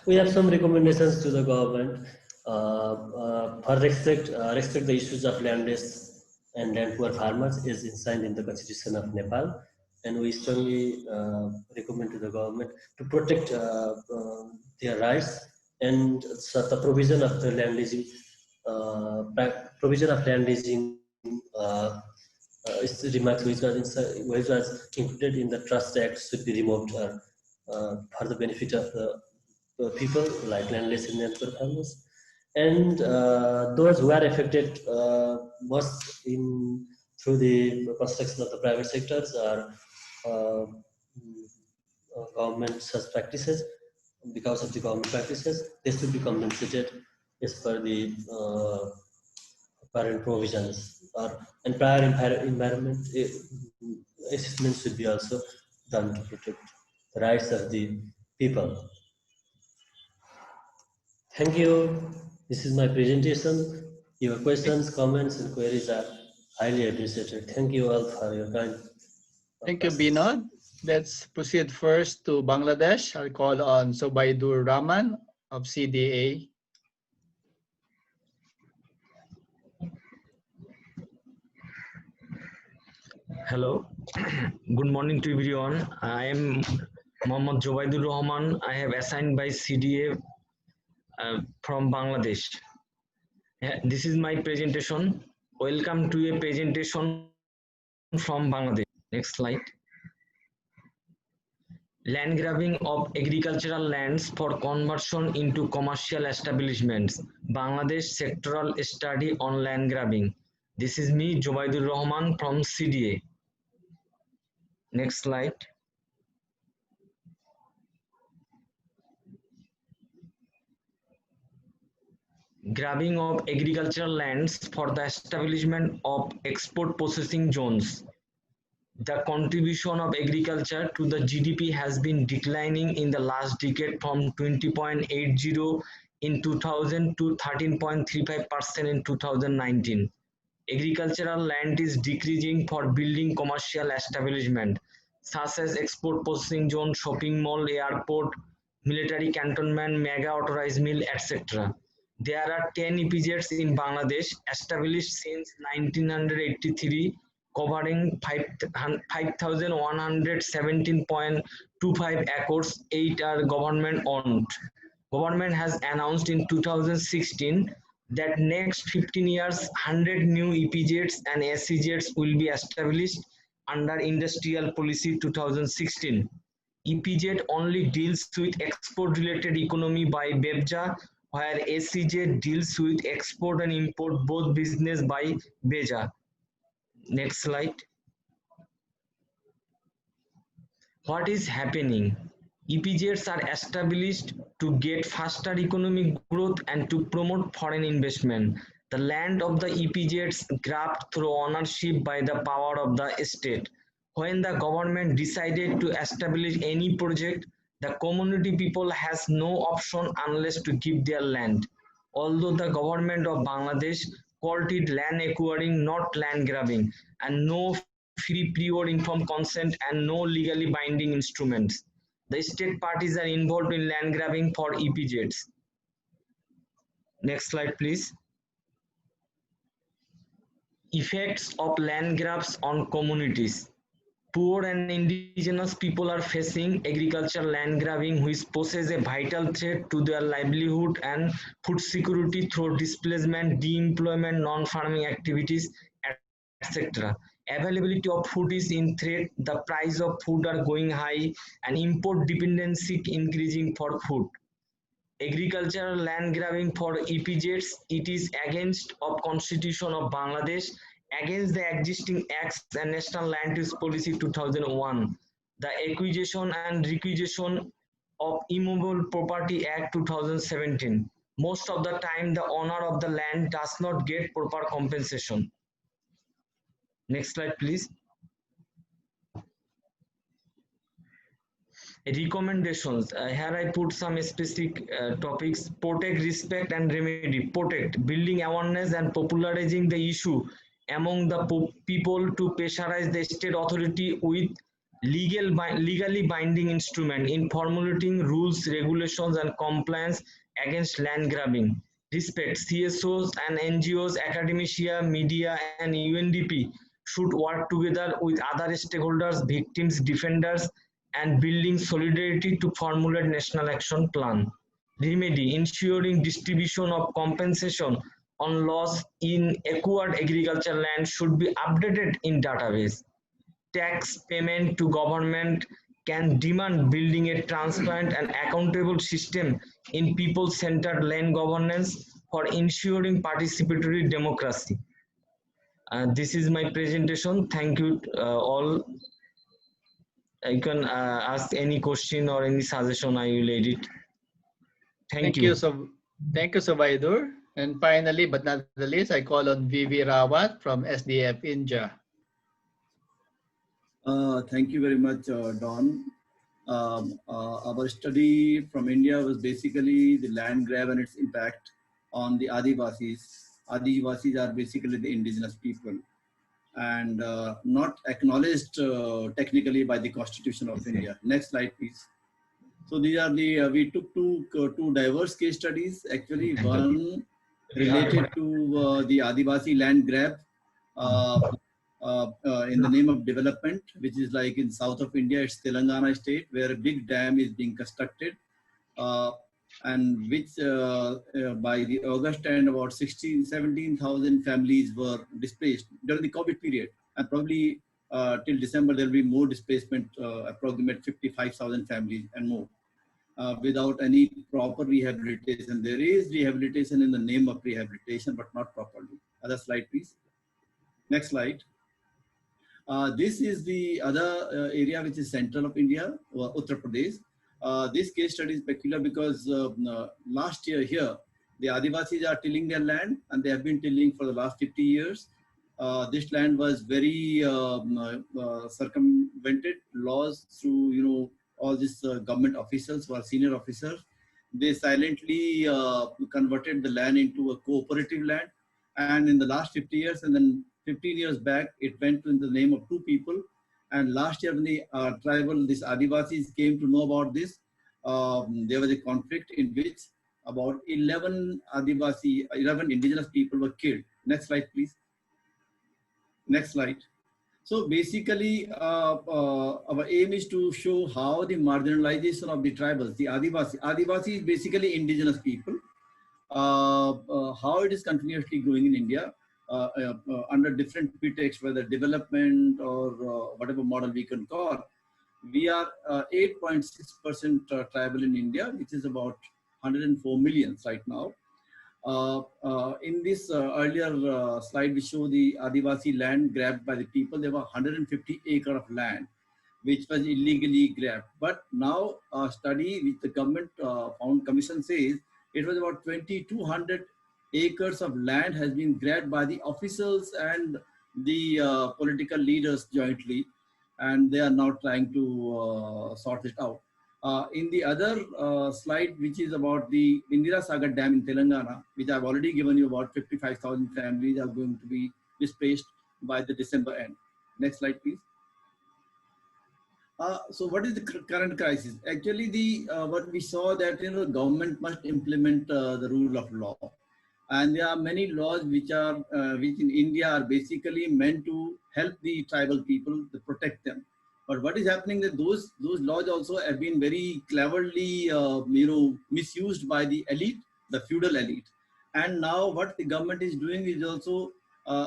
We have some recommendations to the government for respect the issues of landless and land poor farmers is enshrined in the constitution of Nepal, and we strongly recommend to the government to protect their rights, and so the provision of the land leasing is remarks which was included in the Trust Act should be removed for the benefit of the people like landless and land poor farmers, and those who are affected most through the construction of the private sectors or uh, government such practices. Because of the government practices, they should be compensated as per the current provisions, and prior environment assessment should be also done to protect the rights of the people. Thank you. This is my presentation. Your questions, comments, and queries are highly appreciated. Thank you all for your kind. Thank you, Binod. Let's proceed first to Bangladesh. I'll call on Sobaidur Rahman of CDA. Hello, good morning to everyone. I am Mohammad Jobaidur Rahman. I have assigned by CDA from Bangladesh. This is my presentation. Welcome to a presentation from Bangladesh. Next slide. Land grabbing of agricultural lands for conversion into commercial establishments. Bangladesh sectoral study on land grabbing. This is me, Jobaidur Rahman from CDA. Next slide. Grabbing of agricultural lands for the establishment of export processing zones. The contribution of agriculture to the GDP has been declining in the last decade from 20.80 in 2000 to 13.35% in 2019. Agricultural land is decreasing for building commercial establishment such as export processing zone, shopping mall, airport, military cantonment, mega authorized mill, etc. There are 10 EPZs in Bangladesh established since 1983, covering 5,117.25 acres. 8 are government owned. Government has announced in 2016 that next 15 years 100 new EPZs and SEZs will be established under Industrial Policy 2016. EPZ only deals with export related economy by BEBJA, where SEZ deals with export and import both business by BEJA. Next slide. What is happening? EPZs are established to get faster economic growth and to promote foreign investment. The land of the EPZs grabbed through ownership by the power of the state. When the government decided to establish any project, the community people has no option unless to give their land. Although the government of Bangladesh called it land acquiring, not land grabbing, and no free pre-or informed consent and no legally binding instruments. The state parties are involved in land grabbing for EPZs. Next slide, please. Effects of land grabs on communities. Poor and indigenous people are facing agricultural land grabbing, which poses a vital threat to their livelihood and food security through displacement, de-employment, non-farming activities, etc. Availability of food is in threat, the price of food are going high, and import dependency increasing for food. Agricultural land grabbing for EPZs, it is against of Constitution of Bangladesh against the existing acts and National Land Use Policy 2001, the Acquisition and Requisition of Immovable Property Act 2017. Most of the time, the owner of the land does not get proper compensation. Next slide, please. Recommendations. Here I put some specific topics: protect, respect, and remedy. Protect, building awareness and popularizing the issue among the people to pressurize the state authority with legally binding instrument in formulating rules, regulations, and compliance against land grabbing. Respect, CSOs and NGOs, academia, media, and UNDP should work together with other stakeholders, victims, defenders, and building solidarity to formulate national action plan. Remedy, ensuring distribution of compensation on loss in acquired agricultural land should be updated in database. Tax payment to government can demand building a transparent and accountable system in people-centered land governance for ensuring participatory democracy. This is my presentation. Thank you all. You can ask any question or any suggestion. I will edit. Thank you. Thank you, Subaidur. And finally, but not the least, I call on Vivi Rawat from SDF India. Thank you very much, Don. Our study from India was basically the land grab and its impact on the Adivasis. Adivasis are basically the indigenous people and not acknowledged technically by the Constitution of India. Next slide, please. So these are the, we took two diverse case studies. Actually, one related to the Adivasi land grab in the name of development, which is like in south of India, it's Telangana state, where a big dam is being constructed, and which by the August end, about 17,000 families were displaced during the COVID period, and probably till December there will be more displacement, approximate 55,000 families and more, without any proper rehabilitation. There is rehabilitation in the name of rehabilitation, but not properly. Other slide, please. Next slide. This is the other area which is central of India, Uttar Pradesh. This case study is peculiar because last year here, the Adivasis are tilling their land, and they have been tilling for the last 50 years. This land was very circumvented laws through, all these government officials who are senior officers. They silently converted the land into a cooperative land. And in the last 50 years, and then 15 years back, it went in the name of two people. And last year when the these Adivasis came to know about this, there was a conflict in which about 11 indigenous people were killed. Next slide, please. Next slide. So basically, our aim is to show how the marginalization of the tribals, the Adivasi is basically indigenous people, how it is continuously growing in India under different pretexts, whether development or whatever model we can call. We are 8.6% tribal in India, which is about 104 million right now. In this earlier slide, we show the Adivasi land grabbed by the people. There were 150 acres of land, which was illegally grabbed. But now a study which the government found commission says it was about 2,200 acres of land has been grabbed by the officials and the political leaders jointly, and they are now trying to sort it out. In the other slide, which is about the Indira Sagar Dam in Telangana, which I've already given you, about 55,000 families are going to be displaced by the December end. Next slide, please. So what is the current crisis? Actually, what we saw that government must implement the rule of law, and there are many laws which in India are basically meant to help the tribal people, to protect them. But what is happening that those laws also have been very cleverly misused by the elite, the feudal elite. And now what the government is doing is also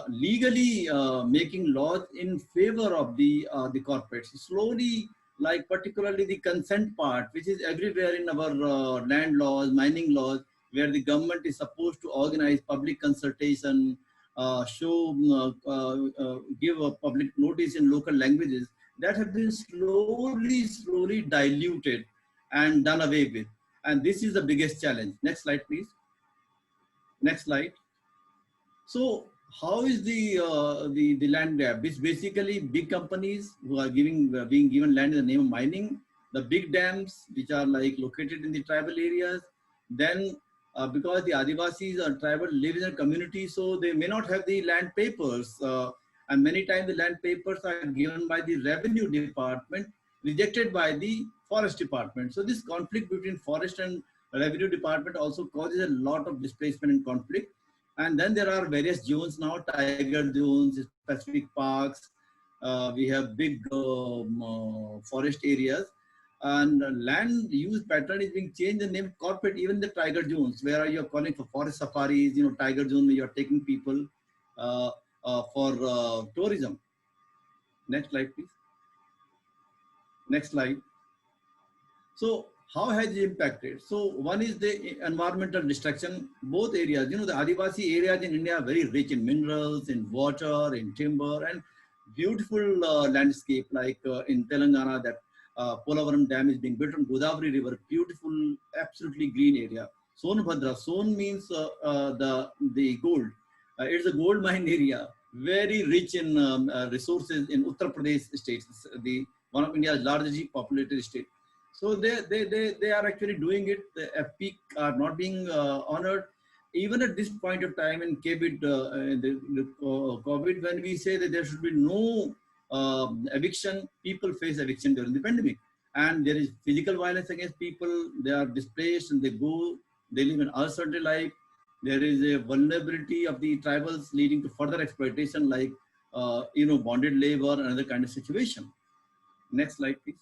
legally making laws in favor of the corporates. Slowly, like particularly the consent part, which is everywhere in our land laws, mining laws, where the government is supposed to organize public consultation give a public notice in local languages, that have been slowly diluted and done away with. And this is the biggest challenge. Next slide, please. Next slide. So how is the land grab? It's basically big companies who are being given land in the name of mining, the big dams which are like located in the tribal areas. Then because the Adivasis or tribal live in a community, so they may not have the land papers. And many times the land papers are given by the revenue department, rejected by the forest department. So this conflict between forest and revenue department also causes a lot of displacement and conflict. And then there are various zones now, tiger zones, specific parks. We have big forest areas. And land use pattern is being changed and named corporate, even the tiger zones, where you're calling for forest safaris, tiger zone where you're taking people for tourism. Next slide, please. Next slide. So how has it impacted? So one is the environmental destruction. Both areas, the Adivasi areas in India are very rich in minerals, in water, in timber, and beautiful landscape, like in Telangana, that Polavaram Dam is being built on Godavari River, beautiful, absolutely green area. Sonbhadra, Son means the gold. It's a gold mine area, very rich in resources in Uttar Pradesh state, one of India's largest populated state. So they are actually doing it. The peak are not being honored. Even at this point of time in COVID, COVID, when we say that there should be no eviction, people face eviction during the pandemic. And there is physical violence against people. They are displaced and they live an uncertain life. There is a vulnerability of the tribals leading to further exploitation, like bonded labor and other kind of situation. Next slide, please.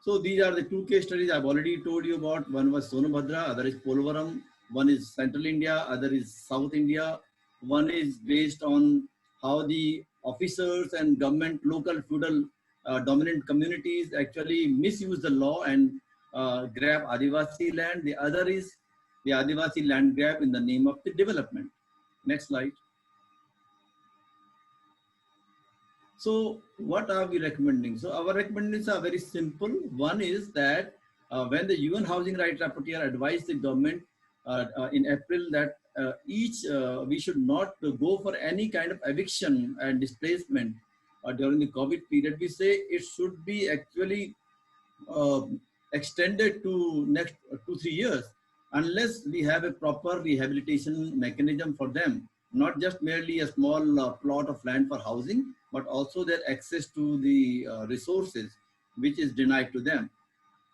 So these are the two case studies I've already told you about. One was Sonbhadra, other is Polavaram. One is Central India, other is South India. One is based on how the officers and government, local feudal dominant communities actually misuse the law and grab Adivasi land. The other is the Adivasi land grab in the name of the development. Next slide. So what are we recommending? So our recommendations are very simple. One is that when the UN Housing Rights Rapporteur advised the government in April that we should not go for any kind of eviction and displacement during the COVID period, we say it should be actually extended to next 2-3 years, unless we have a proper rehabilitation mechanism for them. Not just merely a small plot of land for housing, but also their access to the resources which is denied to them.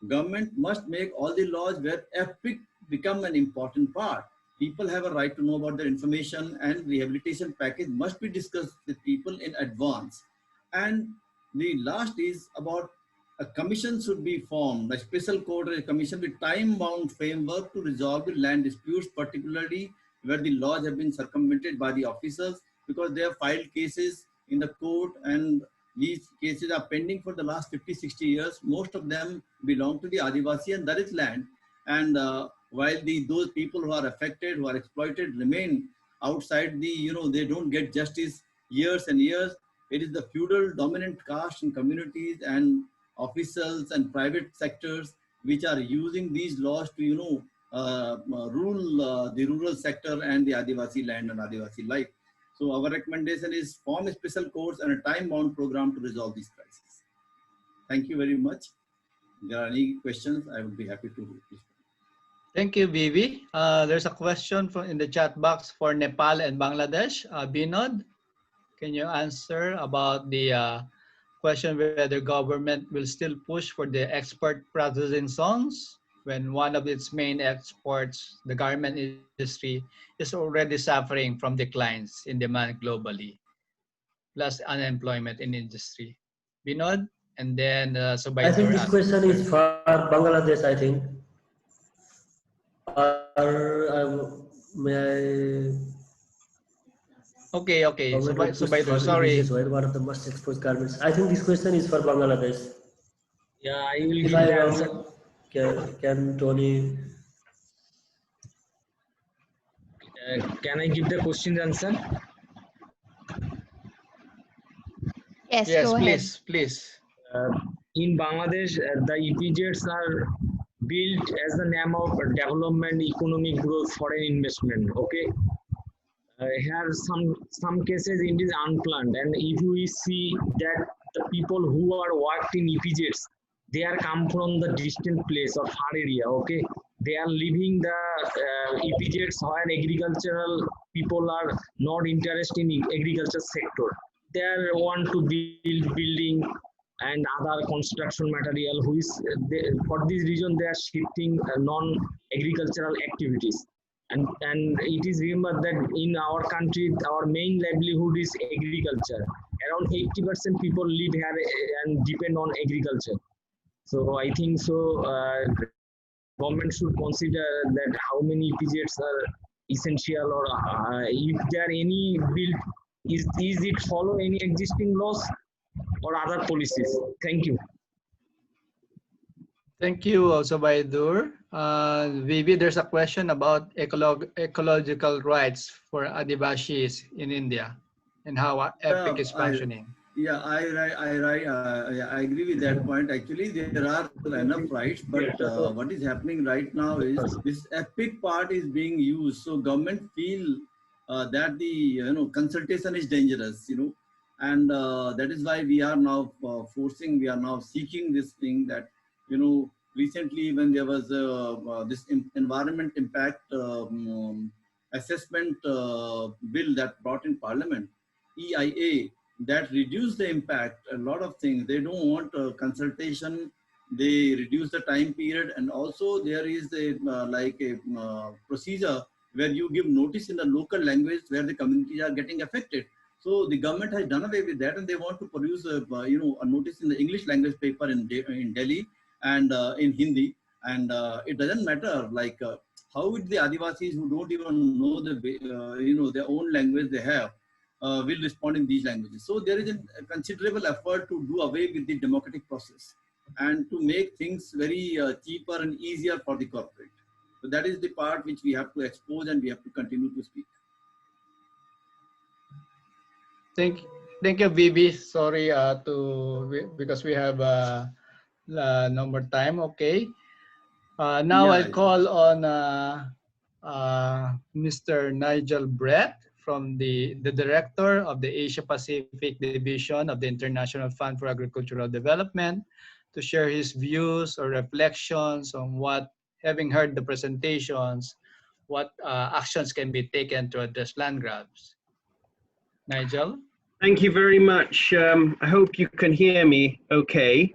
Government must make all the laws where outbreak become an important part. People have a right to know about their information, and rehabilitation package must be discussed with people in advance. And the last is about a commission should be formed, a special court or a commission with time-bound framework to resolve the land disputes, particularly where the laws have been circumvented by the officers, because they have filed cases in the court and these cases are pending for the last 50-60 years. Most of them belong to the Adivasi and Dalit land. And while those people who are affected, who are exploited, remain outside they don't get justice years and years. It is the feudal dominant caste in communities and officials and private sectors which are using these laws to rule the rural sector and the Adivasi land and Adivasi life. So our recommendation is form a special courts and a time-bound program to resolve these crises. Thank you very much. If there are any questions, I would be happy to respond. Thank you, Vivi. There's a question in the chat box for Nepal and Bangladesh. Binod, can you answer about the question whether government will still push for the export processing zones when one of its main exports, the garment industry, is already suffering from declines in demand globally, plus unemployment in industry? Binod, and then I think this question is for Bangladesh, I think. May I? Okay. Sorry. One of the most exposed garments. I think this question is for Bangladesh. Yeah, I will give the answer. Can Tony? Can I give the question answer? Yes, Yes, go ahead. please. Uh, in Bangladesh, the EPZs are built as the name of development, economic growth, foreign investment. Okay, here some cases it is unplanned, and if we see that the people who are worked in EPZs, they are come from the distant place or far area. Okay, they are leaving the EPZs where agricultural people are not interested in agriculture sector. They are want to build building and other construction material, who is for this reason they are shifting non-agricultural activities. And it is remembered that in our country, our main livelihood is agriculture. Around 80% people live here and depend on agriculture. So I think so. Government should consider that how many EPZs are essential, or if there are any built, is it follow any existing laws or other policies? Thank you. Thank you, also Baidur. Vivi, there's a question about ecological rights for Adivashis in India and how EPIC is functioning. I agree with that point. Actually, there are enough rights, but what is happening right now is this EPIC part is being used. So government feel that the consultation is dangerous, and that is why we are now we are now seeking this thing that recently when there was this environment impact assessment bill that brought in Parliament, EIA, that reduce the impact, a lot of things. They don't want consultation, they reduce the time period, and also there is a procedure where you give notice in the local language where the communities are getting affected. So the government has done away with that, and they want to produce a notice in the English language paper in Delhi and in Hindi, and it doesn't matter how would the Adivasis who don't even know their own language they have will respond in these languages. So there is a considerable effort to do away with the democratic process and to make things very cheaper and easier for the corporate. So that is the part which we have to expose and we have to continue to speak. Thank you, Vivi. Sorry because we have no more time. Okay. Now I'll call on Mr. Nigel Brett from the director of the Asia Pacific Division of the International Fund for Agricultural Development, to share his views or reflections on what, having heard the presentations, what actions can be taken to address land grabs. Nigel? Thank you very much. I hope you can hear me okay.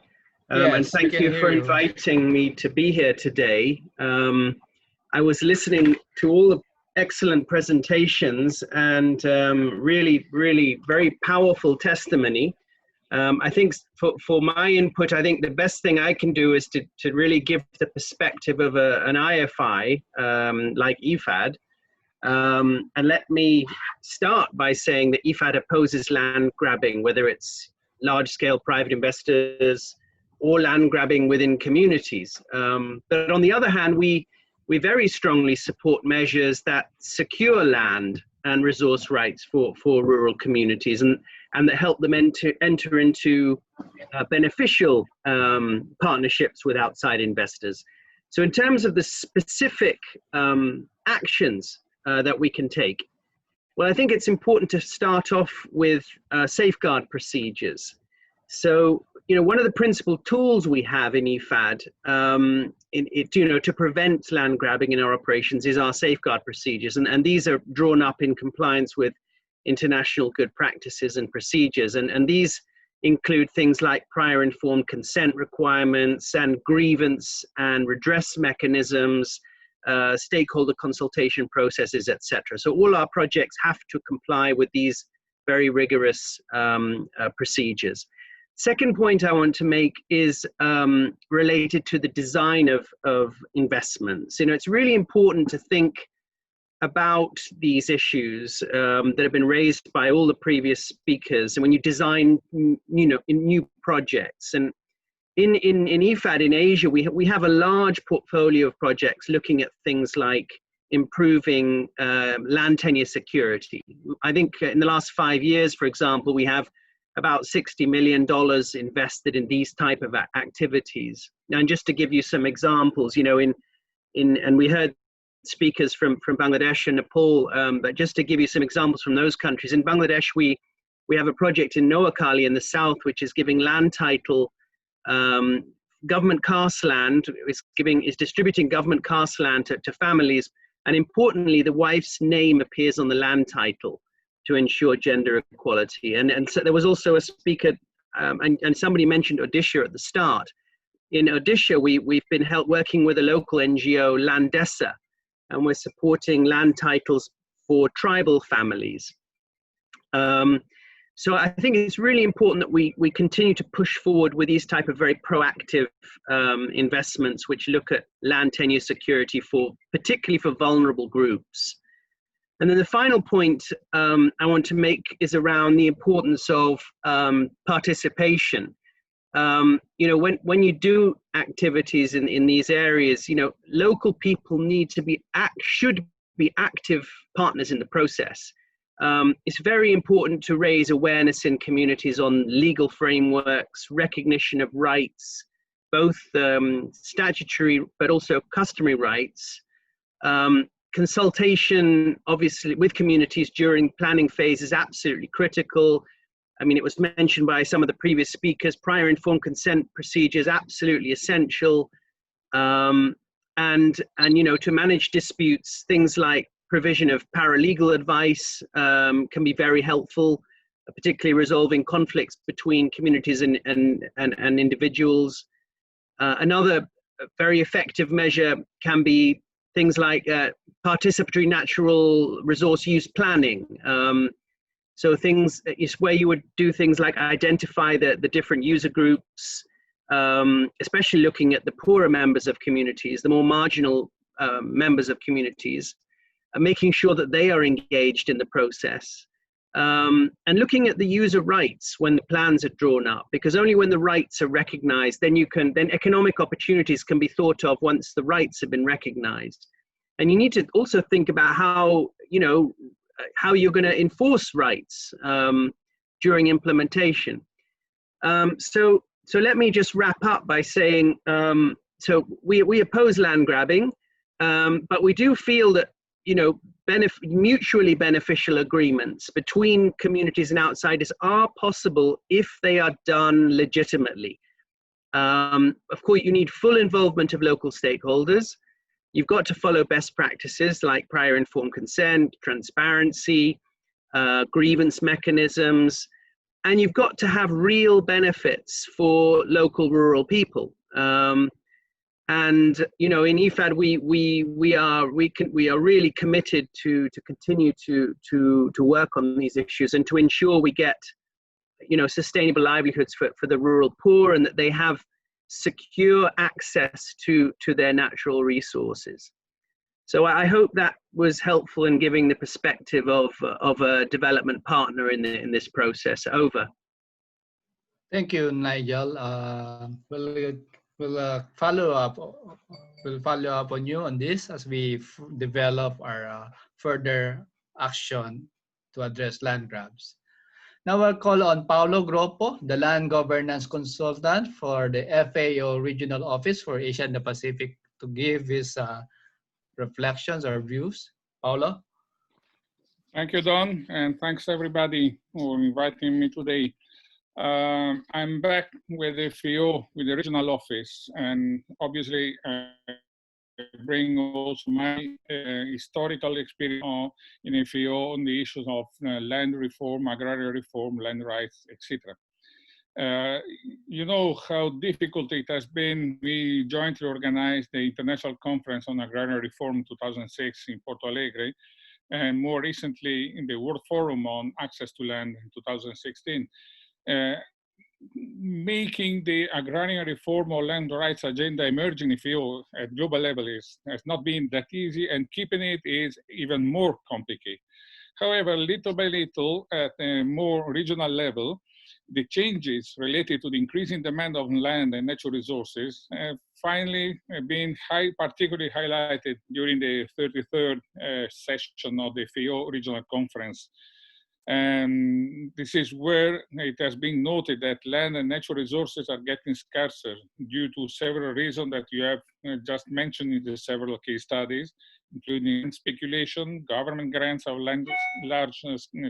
Yes, and thank you for inviting me to be here today. I was listening to all the excellent presentations and really very powerful testimony. I think for my input, I think the best thing I can do is to really give the perspective of an IFI like IFAD. And let me start by saying that IFAD opposes land grabbing, whether it's large-scale private investors or land grabbing within communities. But on the other hand, we very strongly support measures that secure land and resource rights for rural communities and that help them enter into beneficial partnerships with outside investors. So in terms of the specific actions that we can take, well, I think it's important to start off with safeguard procedures. So, one of the principal tools we have in IFAD to prevent land grabbing in our operations is our safeguard procedures. And these are drawn up in compliance with international good practices and procedures. And these include things like prior informed consent requirements and grievance and redress mechanisms, stakeholder consultation processes, etc. So all our projects have to comply with these very rigorous procedures. Second point I want to make is related to the design of investments. It's really important to think about these issues that have been raised by all the previous speakers. And when you design, in new projects, and in IFAD in Asia, we have a large portfolio of projects looking at things like improving land tenure security. I think in the last 5 years, for example, we have about $60 million invested in these type of activities. And just to give you some examples, you know, and we heard speakers from Bangladesh and Nepal, but just to give you some examples from those countries, in Bangladesh, we have a project in Noakhali in the south, which is giving land title, government caste land, is distributing government caste land to families. And importantly, the wife's name appears on the land title to ensure gender equality. And so there was also a speaker, and somebody mentioned Odisha at the start. In Odisha, we've been working with a local NGO, Landesa, and we're supporting land titles for tribal families. So I think it's really important that we continue to push forward with these type of very proactive investments, which look at land tenure security particularly for vulnerable groups. And then the final point I want to make is around the importance of participation. You know, when you do activities in these areas, you know, local people should be active partners in the process. It's very important to raise awareness in communities on legal frameworks, recognition of rights, both statutory but also customary rights. Consultation, obviously, with communities during planning phase is absolutely critical. I mean, it was mentioned by some of the previous speakers, prior informed consent procedures, absolutely essential. And you know, to manage disputes, things like provision of paralegal advice can be very helpful, particularly resolving conflicts between communities and individuals. Another very effective measure can be things like participatory natural resource use planning. So things is where you would do things like identify the different user groups, especially looking at the poorer members of communities, the more marginal members of communities, making sure that they are engaged in the process. And looking at the user rights when the plans are drawn up, because only when the rights are recognized, then economic opportunities can be thought of once the rights have been recognized. And you need to also think about how, you know, how you're going to enforce rights during implementation. So let me just wrap up by saying, so we oppose land grabbing, but we do feel that, you know, mutually beneficial agreements between communities and outsiders are possible if they are done legitimately. Of course, you need full involvement of local stakeholders. You've got to follow best practices like prior informed consent, transparency, grievance mechanisms, and you've got to have real benefits for local rural people. And you know, in IFAD, we are really committed to continue to work on these issues and to ensure we get, you know, sustainable livelihoods for the rural poor, and that they have secure access to their natural resources. So I hope that was helpful in giving the perspective of a development partner in this process. Over. Thank you, Nigel. We'll follow up on you on this as we develop our further action to address land grabs. Now I'll call on Paulo Gropo, the Land Governance Consultant for the FAO Regional Office for Asia and the Pacific, to give his reflections or views. Paulo? Thank you, Don, and thanks everybody for inviting me today. I'm back with the FAO, with the regional office, and obviously I bring also my historical experience in FAO on the issues of land reform, agrarian reform, land rights, etc. You know how difficult it has been. We jointly organized the International Conference on Agrarian Reform in 2006 in Porto Alegre, and more recently in the World Forum on Access to Land in 2016. Making the agrarian reform or land rights agenda emerging in FAO at global level has not been that easy, and keeping it is even more complicated. However, little by little, at a more regional level, the changes related to the increasing demand of land and natural resources have finally been particularly highlighted during the 33rd session of the FAO Regional Conference. And this is where it has been noted that land and natural resources are getting scarcer due to several reasons that you have just mentioned in the several case studies, including speculation, government grants of land, large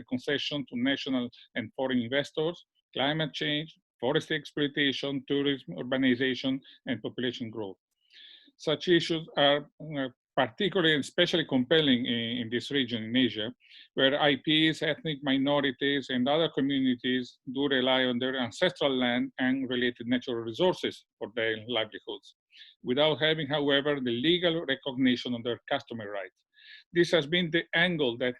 concession to national and foreign investors, climate change, forest exploitation, tourism, urbanization, and population growth. Such issues are particularly and especially compelling in this region in Asia, where IPs, ethnic minorities, and other communities do rely on their ancestral land and related natural resources for their livelihoods, without having, however, the legal recognition of their customary rights. This has been the angle that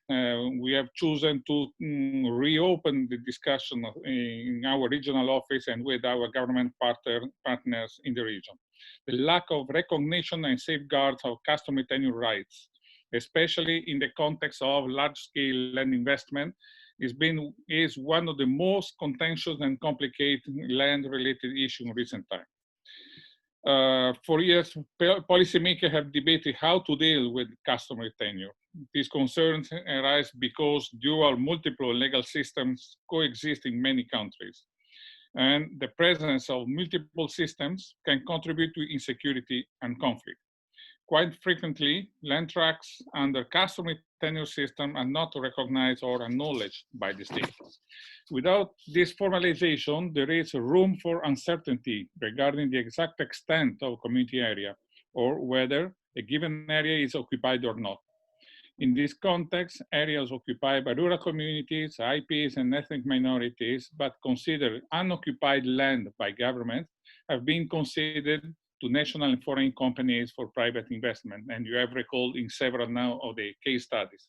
we have chosen to reopen the discussion in our regional office and with our government partners in the region. The lack of recognition and safeguards of customary tenure rights, especially in the context of large-scale land investment, is one of the most contentious and complicated land-related issues in recent times. For years, policymakers have debated how to deal with customary tenure. These concerns arise because dual multiple legal systems coexist in many countries. And the presence of multiple systems can contribute to insecurity and conflict. Quite frequently, land tracts under customary tenure system are not recognized or acknowledged by the state. Without this formalization, there is room for uncertainty regarding the exact extent of community area or whether a given area is occupied or not. In this context, areas occupied by rural communities, IPs, and ethnic minorities, but considered unoccupied land by government, have been considered to national and foreign companies for private investment. And you have recalled in several now of the case studies.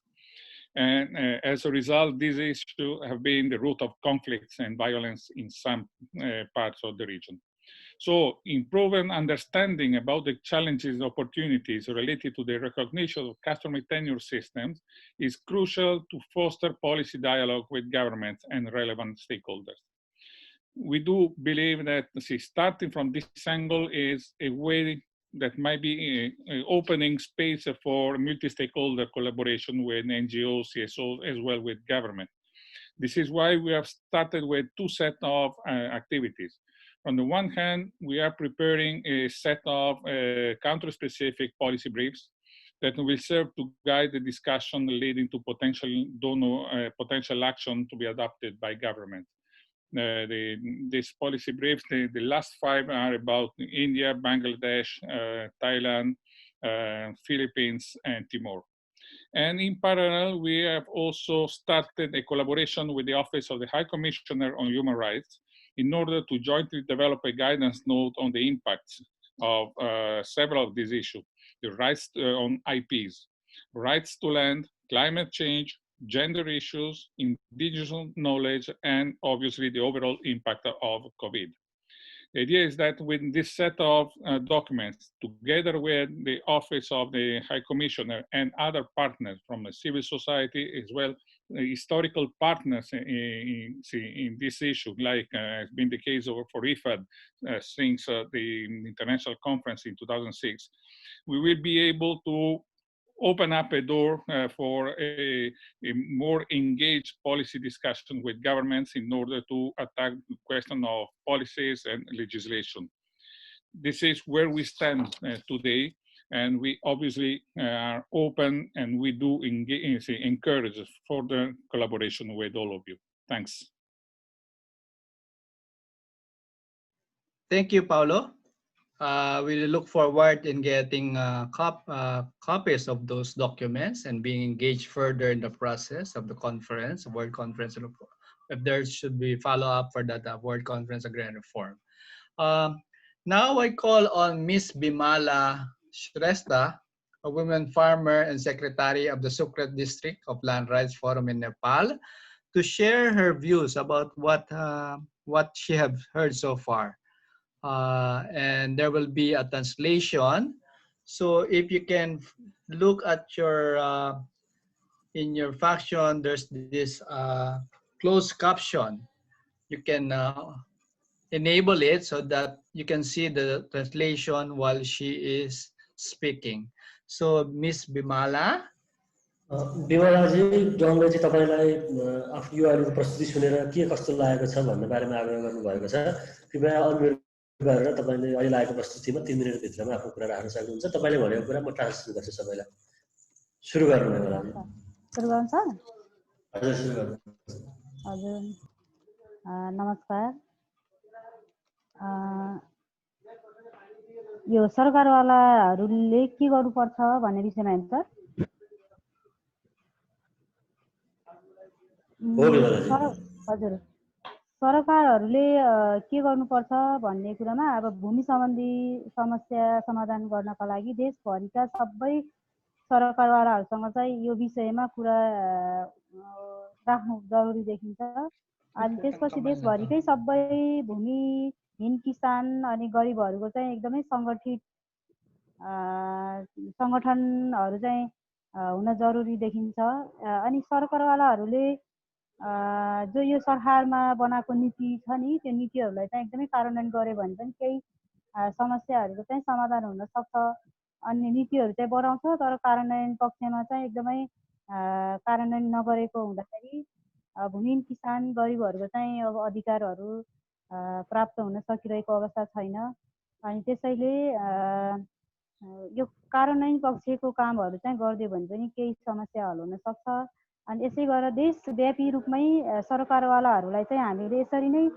And as a result, these issues have been the root of conflicts and violence in some parts of the region. So improving understanding about the challenges and opportunities related to the recognition of customary tenure systems is crucial to foster policy dialogue with governments and relevant stakeholders. We do believe that starting from this angle is a way that might be opening space for multi-stakeholder collaboration with NGOs, CSOs, as well with government. This is why we have started with two sets of activities. On the one hand, we are preparing a set of country-specific policy briefs that will serve to guide the discussion leading to potential action to be adopted by government. These policy briefs, the last 5 are about India, Bangladesh, Thailand, Philippines, and Timor. And in parallel, we have also started a collaboration with the Office of the High Commissioner on Human Rights in order to jointly develop a guidance note on the impacts of several of these issues, the rights on IPs, rights to land, climate change, gender issues, indigenous knowledge, and obviously the overall impact of COVID. The idea is that with this set of documents, together with the Office of the High Commissioner and other partners from civil society, as well historical partners in this issue, like has been the case for IFAD since the international conference in 2006, we will be able to open up a door for a more engaged policy discussion with governments in order to attack the question of policies and legislation. This is where we stand today, and we obviously are open and we do encourage further collaboration with all of you. Thanks. Thank you, Paulo. We look forward in getting copies of those documents and being engaged further in the process of the conference, World Conference, if there should be follow-up for that World Conference Agrarian Reform. Now I call on Ms. Bimala Shrestha, a woman farmer and secretary of the Sukret District of Land Rights Forum in Nepal, to share her views about what she has heard so far. And there will be a translation. So if you can look at your in your faction, there's this closed caption. You can enable it so that you can see the translation while she is speaking. So Miss Bimala. बिमलाजी डनले चाहिँ तपाईँलाई आफ्नो यो अहिलेको प्रस्तुति सुनेर के कस्तो लागेको छ भन्ने बारेमा आग्रह गर्नुभएको छ। कृपया अनम्युट गरेर तपाईँले अहिले लागेको प्रस्तुतिमा 3 मिनेटभित्रमा आफ्नो कुरा राख्न सक्नुहुन्छ। तपाईँले भनेको कुरा म ट्रान्सलेट गर्छु सबैलाई। सुरु गर्नु बिमलाजी। सुरु गर्नु छ? हजुर सुरु गर्नु। हजुर नमस्कार। यो सरकारवालाहरूले के गर्नुपर्छ भन्ने विषयमा हैन सर? हजुर सरकारहरूले के गर्नुपर्छ भन्ने कुरामा अब भूमि सम्बन्धी समस्या समाधान गर्नका लागि देशभरिका सबै सरकारवालाहरूसँग चाहिँ यो विषयमा कुरा राख्नु जरुरी देखिन्छ। अनि त्यसपछि देशभरिकै सबै भूमिहीन किसान अनि गरिबहरूको चाहिँ एकदमै सङ्गठनहरू चाहिँ हुन जरुरी देखिन्छ। अनि सरकारवालाहरूले जो यो सरकारमा बनाएको नीति छ नि त्यो नीतिहरूलाई चाहिँ एकदमै कार्यान्वयन गर्यो भने पनि केही समस्याहरूको चाहिँ समाधान हुन सक्छ। अनि नीतिहरू चाहिँ बनाउँछ तर कार्यान्वयन पक्षमा चाहिँ एकदमै कार्यान्वयन नगरेको हुँदाखेरि भूमिहीन किसान गरिबहरूको चाहिँ अब अधिकारहरू प्राप्त हुन सकिरहेको अवस्था छैन। अनि त्यसैले यो कार्यान्वयन पक्षको कामहरू चाहिँ गरिदियो भने पनि केही समस्या हल हुन सक्छ। अनि यसै गरेर देशव्यापी रूपमै सरकारवालाहरूलाई चाहिँ हामीले यसरी नै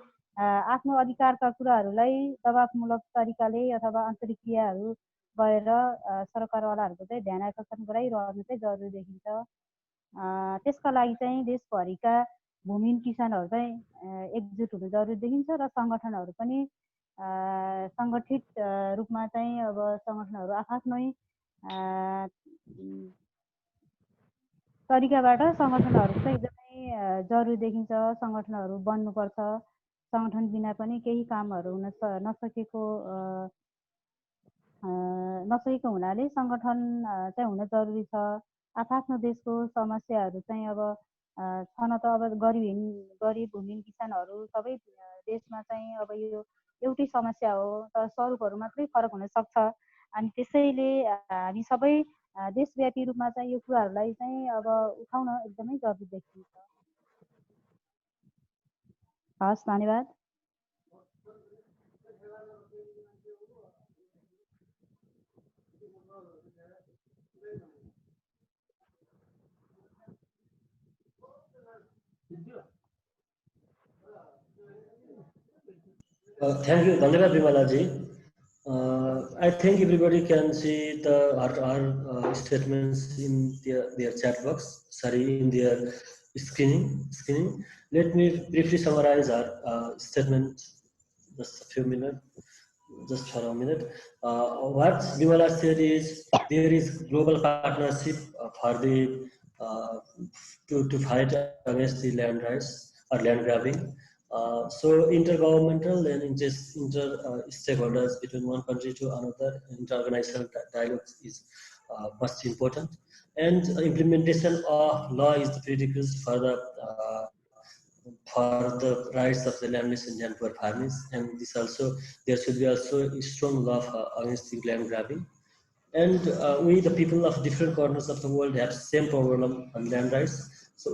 आफ्नो अधिकारका कुराहरूलाई दबावमूलक तरिकाले अथवा आन्तरिक क्रियाहरू गरेर सरकारवालाहरूको चाहिँ ध्यान आकर्षण गराइरहनु चाहिँ जरुरी देखिन्छ। त्यसका लागि चाहिँ देशभरिका भूमिहीन किसानहरू चाहिँ एकजुट हुनु जरुरी देखिन्छ र सङ्गठनहरू पनि सङ्गठित रूपमा चाहिँ अब सङ्गठनहरू आफ्नै तरिकाबाट सङ्गठनहरू चाहिँ एकदमै जरुरी देखिन्छ। सङ्गठनहरू बन्नुपर्छ। सङ्गठन बिना पनि केही कामहरू हुन नसकेको हुनाले सङ्गठन चाहिँ हुन जरुरी छ। आफ्नो देशको समस्याहरू चाहिँ अब छन त अब गरिब भूमिहीन किसानहरू सबै देशमा चाहिँ अब यो एउटै समस्या हो तर स्वरूपहरू मात्रै फरक हुन सक्छ। अनि त्यसैले हामी सबै देशव्यापी रूपमा चाहिँ यो कुराहरूलाई चाहिँ अब उठाउन एकदमै जरुरी देखिन्छ। हस् धन्यवाद। Thank you, धन्यवाद बिमलाजी। I think everybody can see our statements in their chat box. Sorry, in their screening. Let me briefly summarize our statement. Just a few minutes. Just for a minute. What Bimala said is there is global partnership for the to fight against the land rights or land grabbing. So intergovernmental and inter-stakeholders between one country to another, inter-organizational dialogue is much important. And implementation of law is the prerequisite for the rights of the landless and land poor farmers. And this also, there should be also a strong law against the land grabbing. And we, the people of different corners of the world, have same problem on land rights. So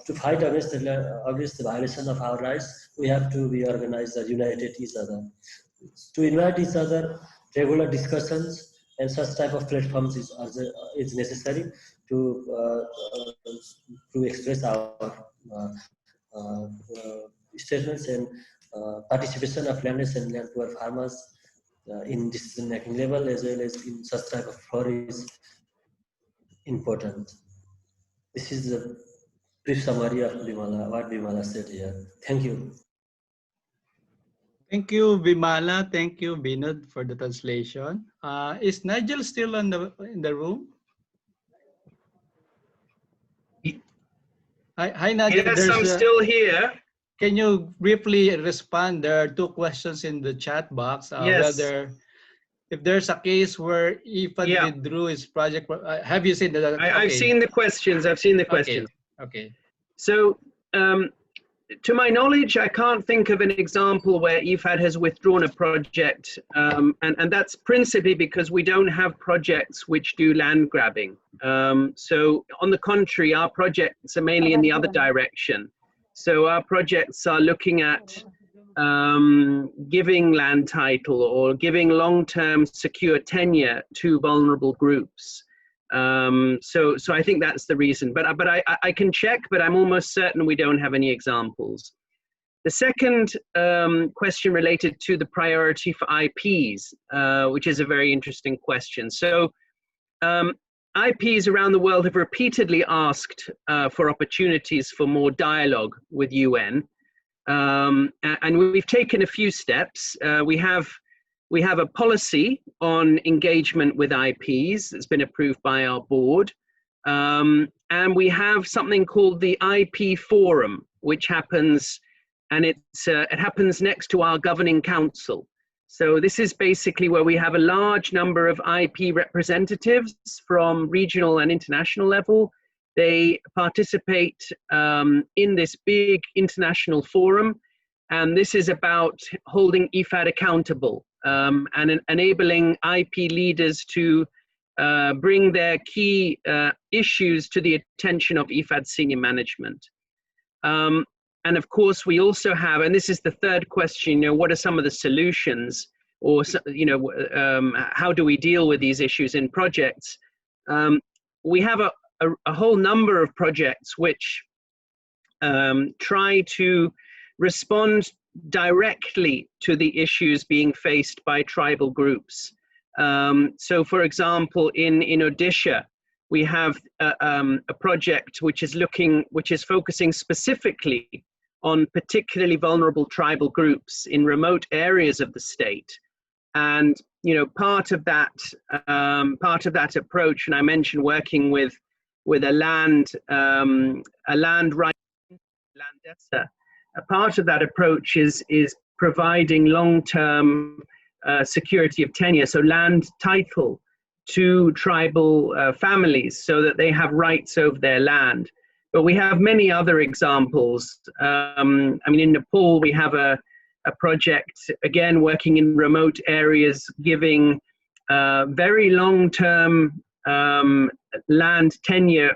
to fight against the violation of our rights, we have to be organized or united each other. To invite each other, regular discussions and such type of platforms is necessary to express our statements, and participation of landless and land poor farmers in decision-making level as well as in such type of forum is important. This is the brief summary of what Bimala said here. Thank you. Thank you, Bimala. Thank you, Binod, for the translation. Is Nigel still in the room? Hi, Nigel. Yes, I'm still here. Can you briefly respond? There are two questions in the chat box. Yes. Whether if there's a case where IFAD Yeah. withdrew its project, have you seen that? I've seen the questions. I've seen the Okay. questions. Okay. So, to my knowledge, I can't think of an example where IFAD has withdrawn a project, and that's principally because we don't have projects which do land grabbing. So on the contrary, our projects are mainly in the other direction. So our projects are looking at giving land title or giving long-term secure tenure to vulnerable groups. So I think that's the reason, but I can check, but I'm almost certain we don't have any examples. The second question related to the priority for IPs, which is a very interesting question. So IPs around the world have repeatedly asked for opportunities for more dialogue with UN, and we've taken a few steps. We have a policy on engagement with IPs that's been approved by our board. And we have something called the IP Forum, which happens, and it happens next to our governing council. So this is basically where we have a large number of IP representatives from regional and international level. They participate in this big international forum. And this is about holding IFAD accountable and enabling IP leaders to bring their key issues to the attention of IFAD senior management. And of course, we also have, and this is the third question, what are some of the solutions, or how do we deal with these issues in projects? We have a whole number of projects which try to respond directly to the issues being faced by tribal groups. So for example, in Odisha, we have a project which is focusing specifically on particularly vulnerable tribal groups in remote areas of the state. And part of that approach, and I mentioned working with a land right, landessa. A part of that approach is providing long-term security of tenure, so land title to tribal families so that they have rights over their land. But we have many other examples. I mean, in Nepal, we have a project, again, working in remote areas, giving very long-term land tenure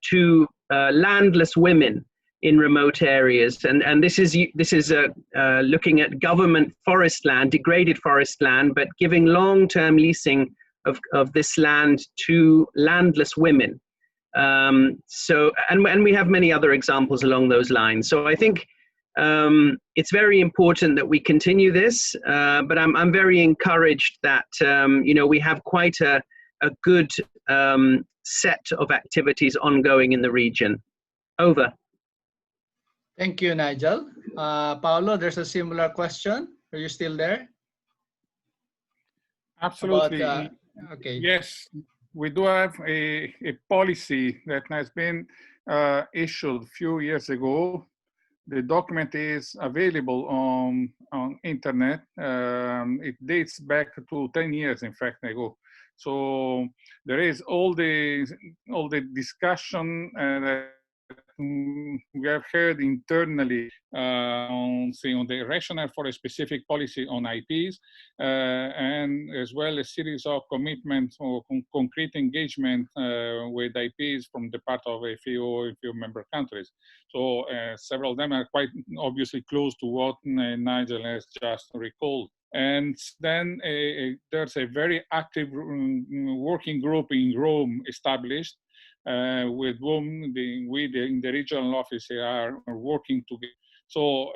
to landless women in remote areas, and this is looking at government forest land, degraded forest land, but giving long-term leasing of this land to landless women. So and we have many other examples along those lines. So I think it's very important that we continue this, but I'm very encouraged that we have quite a good set of activities ongoing in the region. Over. Thank you, Nigel. Paolo, there's a similar question. Are you still there? Absolutely. About, okay. Yes, we do have a policy that has been issued a few years ago. The document is available on internet. It dates back to 10 years, in fact, ago. So there is all the discussion that we have heard internally on the rationale for a specific policy on IPs, and as well a series of commitments or concrete engagement with IPs from the part of a few member countries. So several of them are quite obviously close to what Nigel has just recalled. And then there's a very active working group in Rome established, with whom we in the regional office are working together. So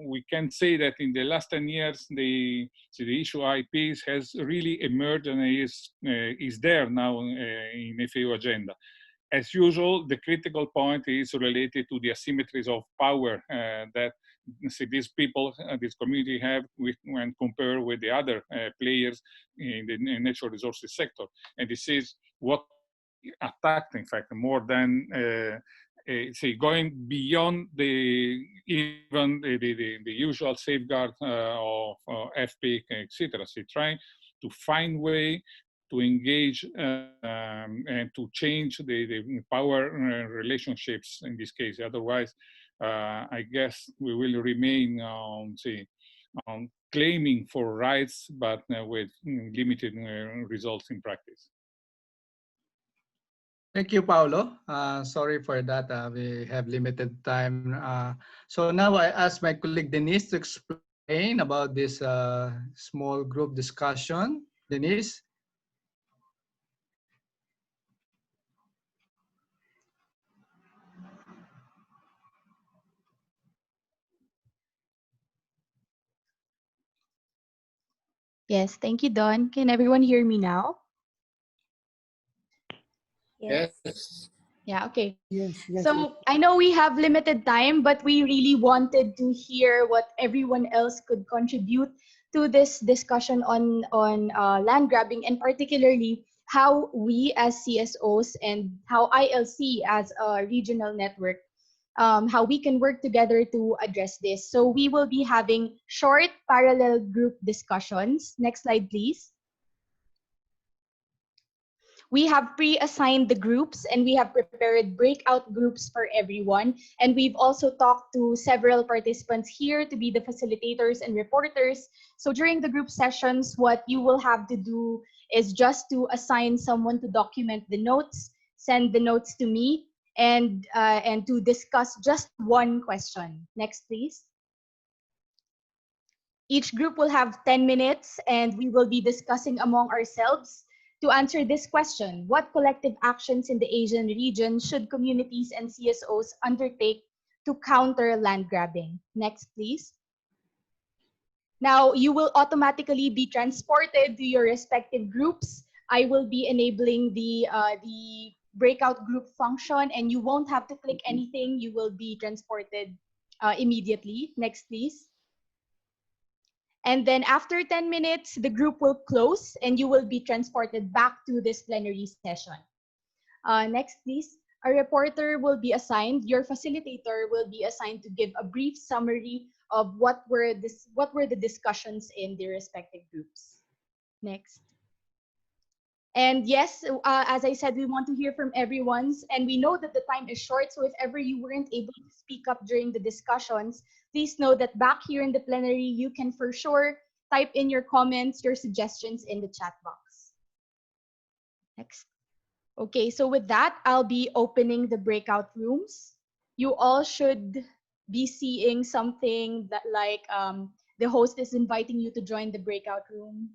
we can say that in the last 10 years, the issue of IPs has really emerged and is there now in the FAO agenda. As usual, the critical point is related to the asymmetries of power that these people, this community have when compared with the other players in the natural resources sector. And this is what attacked, in fact, more than going beyond the usual safeguard of FPIC, etc. So trying to find way to engage and to change the power relationships in this case. Otherwise, I guess we will remain, claiming for rights, but with limited results in practice. Thank you, Paulo. Sorry for that. We have limited time. So now I ask my colleague Denise to explain about this small group discussion. Denise? Yes, thank you, Don. Can everyone hear me now? Yes. Yeah, okay. Yes, yes. So I know we have limited time, but we really wanted to hear what everyone else could contribute to this discussion on land grabbing, and particularly how we as CSOs and how ILC as a regional network, how we can work together to address this. So we will be having short parallel group discussions. Next slide, please. We have pre-assigned the groups and we have prepared breakout groups for everyone. And we've also talked to several participants here to be the facilitators and reporters. So during the group sessions, what you will have to do is just to assign someone to document the notes, send the notes to me, and to discuss just one question. Next, please. Each group will have 10 minutes and we will be discussing among ourselves to answer this question: what collective actions in the Asian region should communities and CSOs undertake to counter land grabbing? Next, please. Now, you will automatically be transported to your respective groups. I will be enabling the breakout group function, and you won't have to click anything. You will be transported immediately. Next, please. And then after 10 minutes, the group will close and you will be transported back to this plenary session. Next, please. A reporter will be assigned. Your facilitator will be assigned to give a brief summary of what were the discussions in their respective groups. Next. And yes, as I said, we want to hear from everyone's, and we know that the time is short, so if ever you weren't able to speak up during the discussions, please know that back here in the plenary, you can for sure type in your comments, your suggestions in the chat box. Next. Okay, so with that, I'll be opening the breakout rooms. You all should be seeing something that like the host is inviting you to join the breakout room.